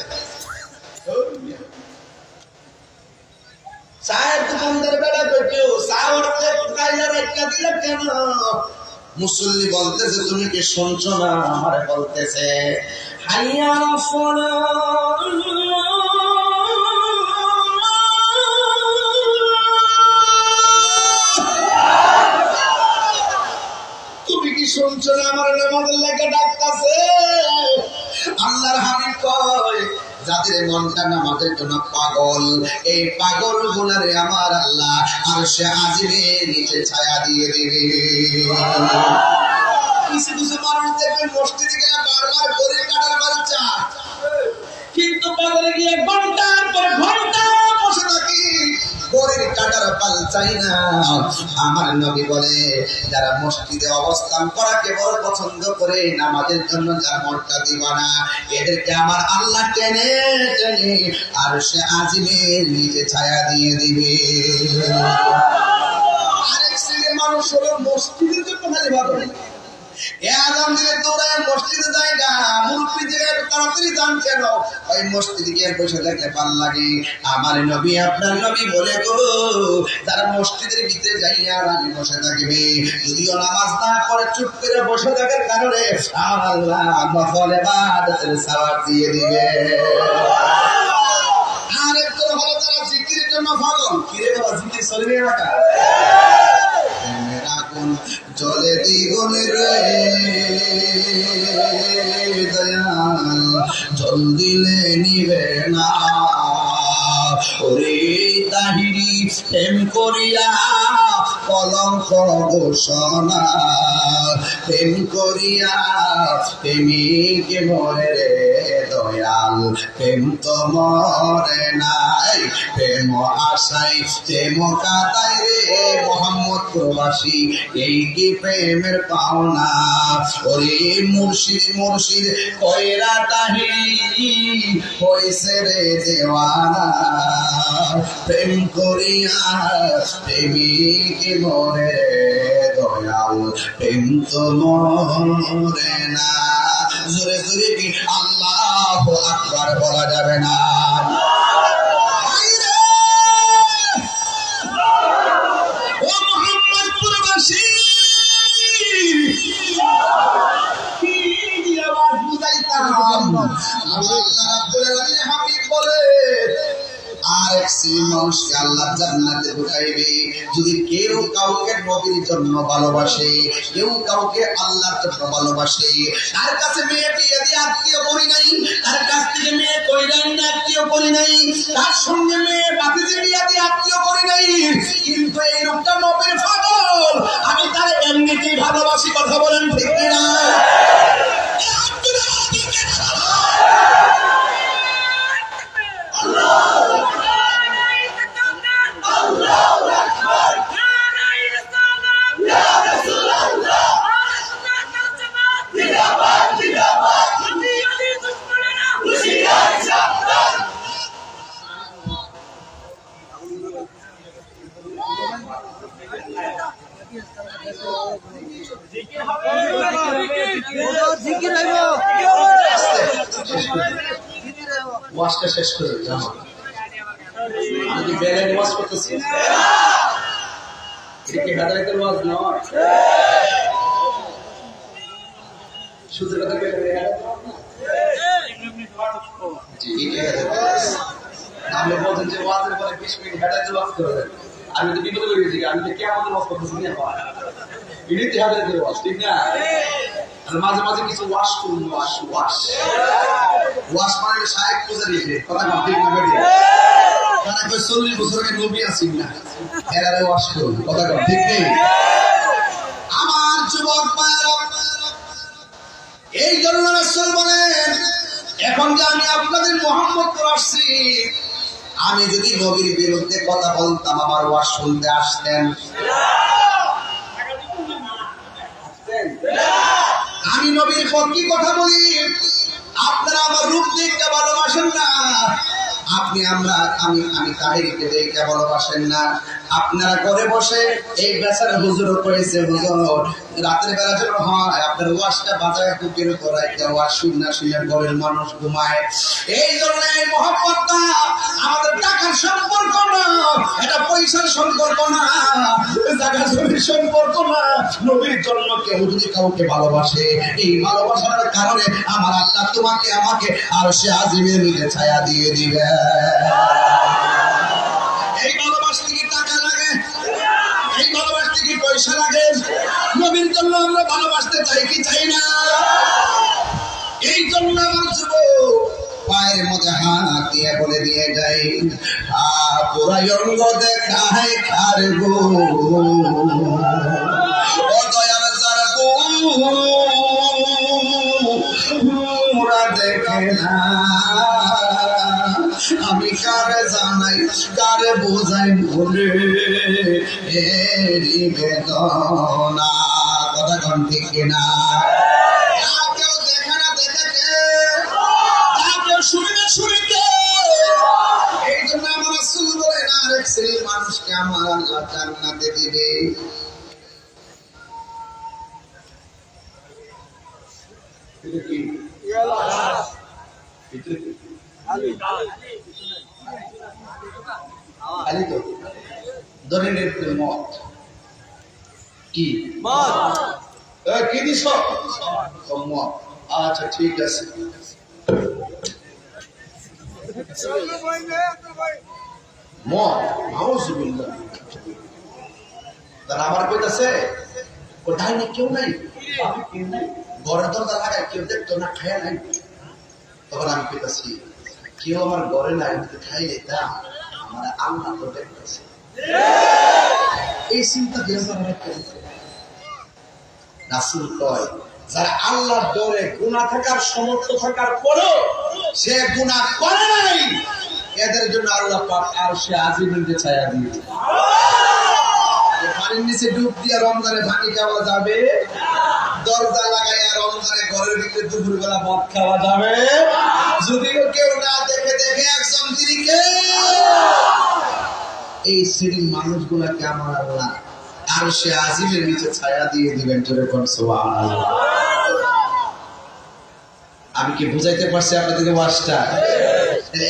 চায়ের দোকানদার বেড়া কেউ চা অর্ধেক খাইলে রেখা দিলে কেন? মুসল্লি বলতেছে তুমি কি শুনছো না? আমারে বলতেছে হাইয়া আলাস সালাহ, তুমি কি শুনছো না? আমার নামাজের লেগে ডাকতেছে। আল্লাহর হাবিব কয় যাদের মনটা নামাজের জন্য পাগল, এই পাগল গুলারে আমার আল্লাহ আরশে আজিমের নিচে ছায়া দিয়ে দিবে। কিছু কিছু মানুষ দেখবেন মসজিদে গেলে বারবার করে কাটার বাচ্চা, কিন্তু পাগলে গিয়ে ঘন্টার পর ঘন্টা বসে থাকি, গড়ের কাটার পাল চাই না। আমার নবী বলে যারা মসজিদে অবস্থান করা কেবল পছন্দ করে, নামাজের জন্য যার মনটা দিবানা, এদেরকে আমার আল্লাহ টেনে টেনে আরশে আজিমের নিচে ছায়া দিয়ে দিবে। আরেক শ্রেণীর মানুষ হলো মসজিদের জন্য খালি ভালো, আযান দিলে দৌড়ায় মসজিদে যায় না, মুরব্বি দিলে তাড়াতাড়ি যান কেন, ওই মসজিদে গিয়ে বসে থাকলে ভাল লাগে। আমার নবী আপনার নবী বলে গো, যারা মসজিদের ভিতরে যাইয়া আমি বসে থাকবে, যদিও নামাজ না পড়ে চুপ করে বসে থাকার কারণে আমার আল্লাহ নফল ইবাদতের সওয়াব দিয়ে দিবে। আরেকজন হলো যারা জিকিরের জন্য পাগল, কিরে বাবা জিকির চলবে না, আগুন জলে দ্বিগুণ রে দয়াল, জল দিলে নিবে না। ওরে তাহিরি প্রেম করিয়া কলঙ্ক ঘোষণা, প্রেম করিয়া প্রেমিক মরে রে দয়াল, প্রেম তো মরে নাই, প্রেম আশাই প্রেম কাটাই রে মোহাম্মদ প্রবাসী, এই কি প্রেমের পাওনা। ওরে মুর্শিদ মুর্শিদ কয়রা তাহিরি হইছে রে দেওয়ানা, প্রেম করিয়া প্রেমিক মরে দয়াল, প্রেম তো মরে না। জোরে জোরে কি আল্লাহু আকবার বলা যাবে না? ও মুহাম্মদ প্রবাসী, কি দিয়ে আবার বুঝাইতাম, আমার আল্লাহ রাব্বুল আলামিন হাবিব বলে আরেক শ্রেণীর মানুষকে আল্লাহ জান্নাতে ঢুকাইবে যদি কেউ কাউকে নবীর জন্য ভালোবাসে, কেউ কাউকে আল্লাহর জন্য ভালোবাসে। তার কাছে মেয়ে বিয়ে দিয়ে আত্মীয় করি নাই, তার কাছ থেকে মেয়ে কইরান না আত্মীয় করি নাই, তার সঙ্গে মেয়ে বাতিজি বিয়ে দিয়ে আত্মীয় করি নাই, কিন্তু এই লোকটা নবীর পাগল, আমি তার এমনিতেই ভালোবাসি। কথা বলেন ঠিক কিনা? ওয়াজটা শেষ করে যাও, আমি কি বেলের ওয়াজ করতেছি? এটা কি হেদায়েতের ওয়াজ নয়, শুধু কথা বলে হেদায়েত না। জি এটা হেদায়েত। আপনি বলেন যে ওয়াজের পরে 20 মিনিট হেদায়েতের ওয়াজ করবেন, আমি তো বিপদে পড়ে গেছি, আমি তো কিয়ামতের ওয়াজ করতেছি না। এটা হেদায়েতের ওয়াজ, ঠিক না? আর মাঝে মাঝে কিছু ওয়াশ করুন, ওয়াশ ওয়াশ ওয়াশ মানে শায়েক পূজারি, কথা ঠিক না বেরিয়ে তারা কই 40 বছর আগে নবী আছেন না, এরারে ওয়াশ করুন, কথা ঠিক নেই। আমার যুবক ভাইরা, এই জন্য রাসূল বলেন এখন যে আমি আপনাদের মুহাম্মদ করে আসছি, আমি যদি নবীর বিরুদ্ধে কথা বলতাম আমার ওয়াজ শুনতে আসতেন? আমি নবীর পক্ষে কথা বলি, আপনারা আমার রূপ দেখতে ভালোবাসেন না, আপনি আমি তাহিরকে দেখতে ভালোবাসেন না। আপনারা ঘরে বসে এই বেচারা হুজুরও করেছে, হুজুর রাতের বেলা যখন হয় আপনার ওয়াজটা বাজায় কুকির করাই, ওয়াজ শুনে শুনে ঘরের মানুষ ঘুমায়। এই জন্য এই মহব্বতটা আমাদের টাকার সম্পর্ক না, এটা পয়সার সম্পর্ক না, জায়গা জমির সম্পর্ক না। নবীর জন্য কেউ যদি কাউকে ভালোবাসে, এই ভালোবাসার কারণে আমার আল্লাহ তোমাকে আমাকে আরশে আজিমের নিচে ছায়া দিয়ে দিবে। এই ভালোবাসতে কি টাকা লাগে? এই ভালোবাসতে কি পয়সা লাগে? নবীর জন্য আমরা ভালোবাসতে চাই কি চাই না? এই জন্য আমার যুবক পায়ের মধ্যে হাত দিয়ে বলে দিয়ে যাই, পুরাই অঙ্গ দেখায় কার গো, ও দয়াল যারা গো পুরা দেখে না, আমি কারে জানাই কারে বোঝাই বলে এরি বেদনা, কথা কোন ঠিক কিনা? কেউ দেখে না দেখে কে, কেউ শুনে না শুনে কে? এই জন্য আমার রাসূল বলেন আরেক শ্রেণীর মানুষকে আমার আল্লাহ জান্নাতে দিবে। খালি তো দরিদ্রের মত কি কি দিস মত? আচ্ছা ঠিক আছে, মত নাউজুবিল্লাহ। তারা আমার কইতাছে ও ডাইনি কেউ নাই, ঘরের দরজা লাগায় কেউ দেখতো না, খায় নাই। তখন আমি কইতাছি কেউ আমার ঘরে নাই, খাই এটা আমার আল্লাহ তো দেখতেছে। এই চিন্তা দিয়ে রাসূল কয় যারা আল্লাহর ডরে গুনাহ থাকার সমর্থ থাকার পরও সে গুনাহ করে নাই, এদের জন্য আল্লাহ পাক আরশে আজিমের ছায়া দিয়েছে। পানির নিচে ডুব দিয়ে রমজানে পানি খাওয়া যাবে, দরজা লাগাইয়া রমজানে ঘরের ভিতরে দুপুরবেলা মদ খাওয়া যাবে, যদিও কেউ না দেখে দেখে একজন দিকে। এই শ্রেণীর মানুষগুলাকে আমার আল্লাহ আরশে আজিমের নিচে ছায়া দিয়ে দিবেন। জোরে কোন সুবহানাল্লাহ। আমি কি বুঝাইতে পারছি আপনাদেরকে ওয়াজটা?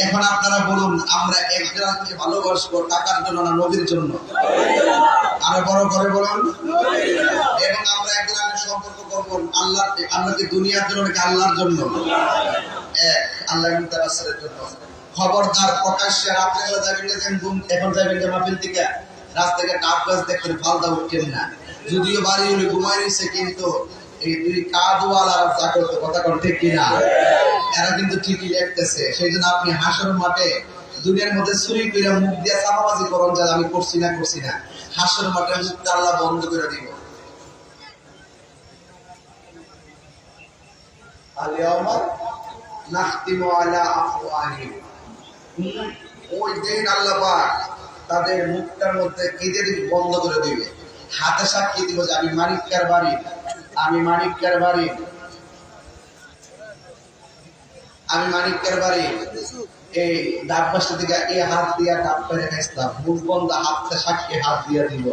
এখন আপনারা বলুন, আমরা একজনকে ভালোবাসবো টাকার জন্য না নবীর জন্য? আরো বড় করে বলুন। এবং আমরা একজনের সম্পর্ক করবো আল্লাহকে দুনিয়ার জন্য নাকি আল্লাহর জন্য? এক, আল্লাহ তার রাসূলের জন্য। খবরদার প্রকাশ্যে রাত্রে যাবেন না, এখন যাবেন যে মাহফিল থেকে রাস্তা থেকে ডাব গাছ দেখবেন ফালদা উঠছেন না, যদিও বাড়ি হলে ঘুমাই নিচ্ছে, কিন্তু এই দুই কাদওয়ালা জাগ্রত, কথা কোন ঠিক কিনা? এরা কিন্তু ঠিকই দেখতেছে। সেই জন্য আপনি হাসর মাঠে দুনিয়ার মধ্যে চুরি করে মুখ দিয়ে চাপাবাজি করেন যে আমি করছি না, হাসর মাঠে মুখটা আল্লাহ বন্ধ করে দিব। আলিয়াউমা নাখতিমু আলা আফওয়াহিহিম, ওই দিন আল্লাহ পাক তাদের মুখটার মধ্যে কেঁদে বন্ধ করে দিবে, হাতে সাক্ষী দিব যে আমি মানিককার বাড়ি, আমি মানিককার বাড়ি, আমি মানিককার বাড়ি। এই ডাববাসটা দিকে এই হাত দিয়া ডাব পেরে খাইছিলাম, মুখ বন্ধ, হাতে সাক্ষী হাত দিয়ে দিব,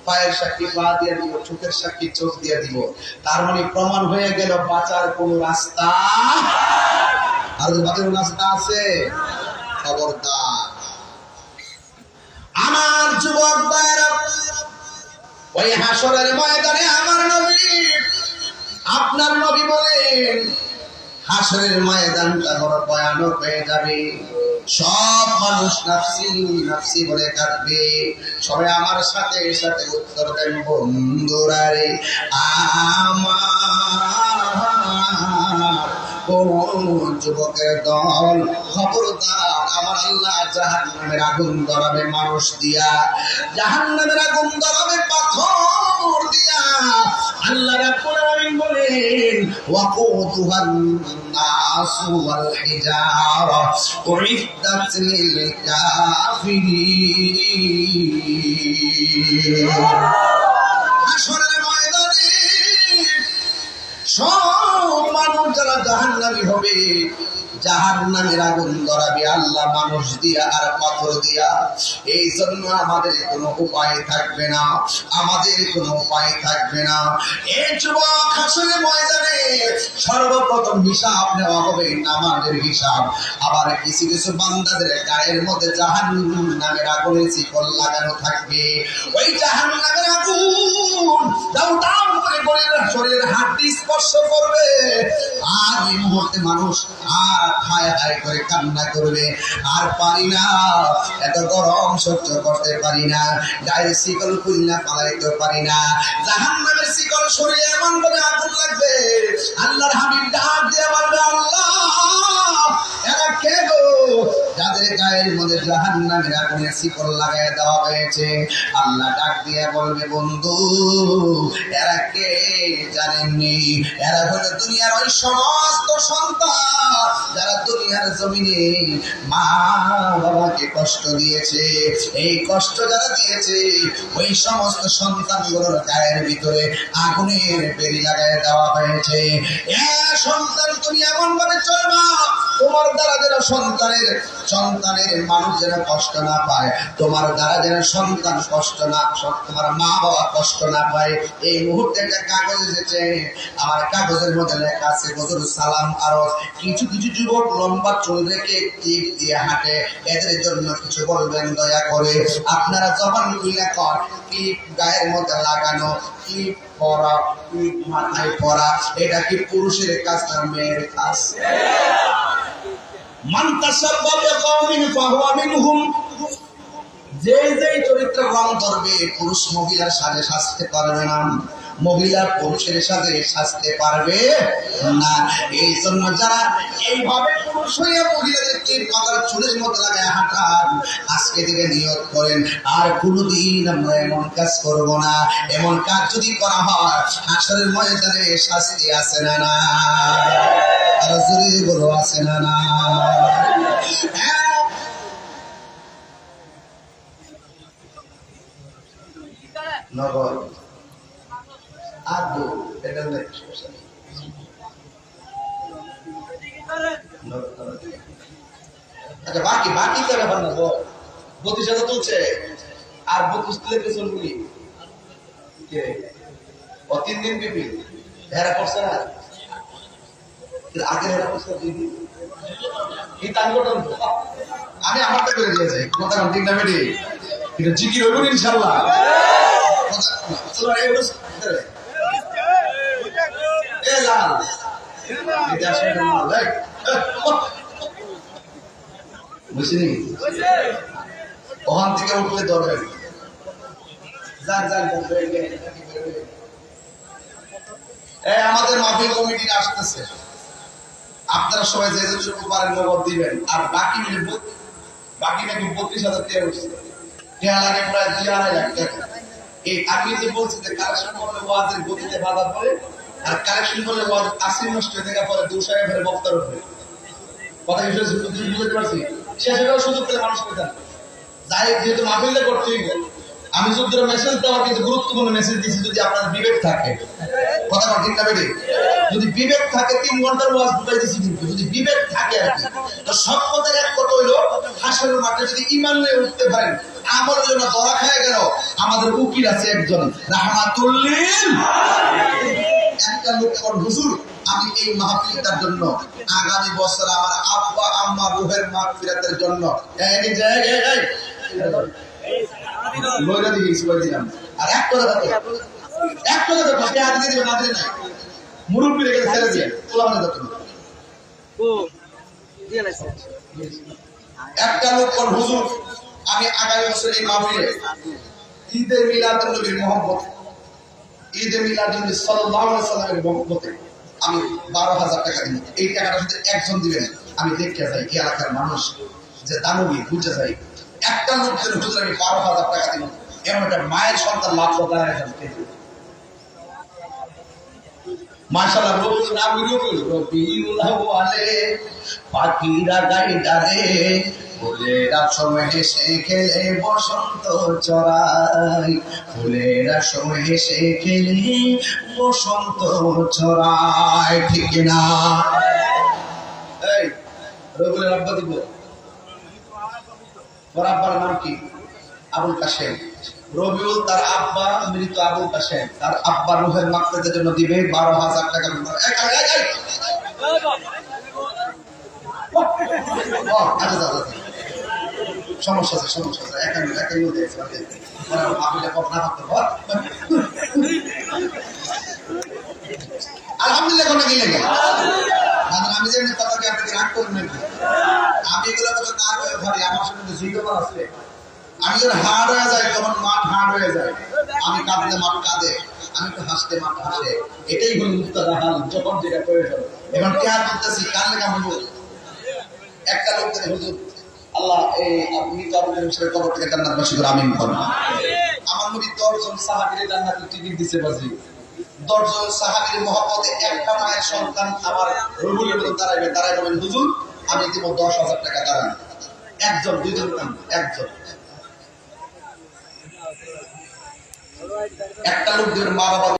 পায়ের সাক্ষী পা দিয়ে দিব, চোখের সাক্ষী চোখ দিয়ে দিব। তার মানে প্রমাণ হয়ে গেল বাঁচার কোন রাস্তা আর বাঁচার রাস্তা আছে? খবরদার আমার যুবক ভাইরা, ওই হাসরের ময়দানে আমার নবী, আপনার নবী বলেন হাসরের ময়দানটা বড় ভয়ানক হয়ে যাবে। সব মানুষ নাফসি নাফসি বলে কাঁদবে। সবাই আমার সাথে সাথে উত্তর দেন, বন্ধুরা রে আমার কোন যুবকের দল, খবরদার আমার আল্লাহ জাহান্নামের আগুন ধরাবে মানুষ দিয়া, জাহান্নামের আগুন ধরাবে পাথর দিয়া। আল্লাহ রাব্বুল আলামিন বলেন ওয়াকুদুহান নাসু ওয়াল হিজারা উইদ্দাত লিল কাফিরিন। হাসরের ময়দানে সব মানুষ যারা জাহান্নামী হবে, জাহান্নামের আগুন ধরাবে আল্লাহ মানুষ দিয়া আর পাথর দিয়া। এই জন্য আমাদের কোনো উপায় থাকবে না, আমাদের কোনো উপায় থাকবে না। এই যুবক হাসরের ময়দানে সর্বপ্রথম হিসাব নেওয়া হবে নামাজের হিসাব। আবার কিছু কিছু বান্দাদের গায়ের মধ্যে জাহান্নামের আগুনের শিকল লাগানো থাকবে। ওই জাহান্নামের আগুন দাউ দাউ করে শরীরের হাড়টি স্পর্শ করবে, আর এই মুহূর্তে মানুষ আর হায় হায় করে কান্না করবে, আর পারি না, এত গরম সহ্য করতে পারি না, গায়ের শিকল খুলনা পালাইতে পারি না। জাহান্নামের শিকল শরীরে এমন ভাবে আগুন লাগবে, আল্লাহর হাবিব ডাক দিয়ে বলবে আল্লাহ এরা কে গো যাদের গায়ের মধ্যে জাহান্নামের আগুনের শিকল লাগায় দেওয়া হয়েছে। আল্লাহ ডাক দিয়ে বলবে বন্ধু এরা কে জানেননি? এরা হলো দুনিয়ার ওই সমস্ত সন্তান যারা দুনিয়ার জমিনে মা বাবাকে কষ্ট দিয়েছে। এই কষ্ট যারা দিয়েছে ওই সমস্ত সন্তানগুলোর গায়ের ভিতরে আগুনের বেড়ি লাগায় দেওয়া হয়েছে। সন্তান তুমি এমন ভাবে চলবা তোমার দ্বারা যেন সন্তানের মানুষ যেন কষ্ট না পায়, তোমার দ্বারা যেন সন্তান কষ্ট না, তোমার মা বাবা কষ্ট না পায়। এই মুহূর্তে একটা কাগজ এসেছে, আমার কাগজের মধ্যে লেখা আছে হুজুর সালাম আরজ। কিছু কিছু যুবক লম্বা চুল রেখে টিপ দিয়ে হাঁটে, এদের জন্য কিছু বলবেন দয়া করে। আপনারা জবান খুলে কর টিপ গায়ের মধ্যে লাগানো, টিপ পরা, টিপ মাথায় পরা, এটা কি পুরুষের কাজ না মেয়ের কাজ? মান তাসাব্বাবা বিকাওমিন ফাহুয়া মিনহুম। যেই চরিত্র গ্রহণ করবে পুরুষ মহিলার সাথে সাজতে পারবে না, মহিলা পুরুষের সাথে সাজতে পারবে না। এই জন্য যারা এইভাবে পুরুষ হইয়া মহিলাদেরকে মাথার চুলের মধ্যে লাগায় হাঁটান, আজকে থেকে নিয়ত করেন আর কোনোদিন আমরা এমন কাজ করব না। এমন কাজ যদি করা হয় হাসরের ময়দানে শাস্তি আছে না না? আর জোরে বলো আছে না না? নগর আদু এটা আচ্ছা বাকি তো ব্যাপার না। 32 তুলছে আর 32 তুলে পেছন গুলি কে ও 3 দিন বিপি হেরা করছে না, আগে হেরা করছে দিদি কি তাঙ্গটন আমি আমারটা করে দিয়েছি কথা ঠিক না বেটি, এটা জিকির হইব ইনশাআল্লাহ। ওখান থেকে উঠলে ধরবেন আমাদের মাহফিল কমিটি আসতেছে, আপনারা সবাই যে যেটুকু পারেন নগদ দিবেন। আর বাকি নাকি 32,000 টাকা উঠছে, টাকা লাগে প্রায় 2.5 লাখ টাকা। এই আমি যে বলছি যে কালেকশন করলে ওয়াজের গতিতে বাধা পড়ে, আর কালেকশন করলে ওয়াজ আসির নষ্ট হয়ে থেকে পরে 200 টাকা বক্তার উপরে কথা বুঝতে পারছি। সেটাও সুযোগ পেলে মানুষ পেতে যাই, যেহেতু মাহফিলটা করতে হইব। আমি যদি মেসেজ দেওয়ার কিন্তু গুরুত্বপূর্ণ মেসেজ দিচ্ছি, যদি আপনার বিবেক থাকে, কথা ঠিক না বেটে, যদি বিবেক থাকে 3 ঘন্টার ওয়াজ বুঝাই দিচ্ছি, কিন্তু যদি বিবেক থাকে আর কি, তো সব কথার এক কথা হইলো হাসরের মাঠে যদি ঈমান নিয়ে উঠতে পারেন, আমার জন্য ধরা খায় গেল। আমাদের উকিল আছে একজন রাহমাতুল্লিল, একটা লোক হুজুর আমি এই মাহফিলটার জন্য আগামী বছর আমার আব্বা আম্মা রুহের মাগফিরাতের জন্য আর এক কথা মুরব্বী রেখে ছেড়ে দিয়ে তোলা মানে একটা লোক হুজুর আমি আগামী বছর এই মাহফিলে ঈদে মিলাদুন নবীর মহব্বত, ঈদে মিলাদুন নবী সাল্লাল্লাহু আলাইহি সাল্লামের মহব্বতে আমি 12,000 টাকা দিব। এই টাকাটা শুধু একজন দিবেন, আমি দেখতে যাই এই এলাকার মানুষ যে দানবী বুঝে যাই। একটা লোকের হুজুর আমি 12,000 টাকা দিব, এমন একটা মায়ের সন্তান লাভ করতে মাশাআল্লাহ। রবিউল নাম রবিউল আলে পাখিরা গাই ডালে, ফুলেরা সময় হেসে খেলে বসন্ত চড়াই, ফুলেরা সময় হেসে খেলে বসন্ত চড়াই, ঠিক না? এই রবিউলের আব্বা দিব, ওর আব্বার নাম কি? আবুল কাশেম। রবিউল তার আব্বা মৃত আবুল কাশেম, তার আব্বা রুহের মাগফিরাতের জন্য দিবে 12,000 টাকা। সমস্যা আছে আলহামদুলিল্লাহ। কোনটা কি লাগে আমি যে কথাকে আপনি রাগ করবেন নাকি? আমি এগুলো না হয়ে ভারি, আমার সঙ্গে জিজ্ঞাসা আছে। আমি যখন হার্ড হয়ে যায় তখন মাঠ হার্ড হয়ে যায়, আমি কাঁদলে মাঠ কাঁদে। আমি তো হাসতে মাথা হাসে, এটাই হল মুক্তাদা হাল, যখন যেটা প্রয়োজন। এখন কে বলতেছি কার লেখা হুজুর? একটা লোক থেকে হুজুর আল্লাহ এই আপনি তো আবু বকর সাহেবের কবর থেকে জান্নাতবাসী করে আমিন করুন। আমার নবী 10 জন সাহাবীর জান্নাতের টিকিট দিতে বাজি। 10 জন সাহাবীর মহব্বতে একটা মায়ের সন্তান আমার রুহুলের মধ্যে দাঁড়ায় বলেন হুজুর আমি দিব 10,000 টাকা দাঁড়ান। একজন, দুইজন, একজন। একটা লোক মা বাবা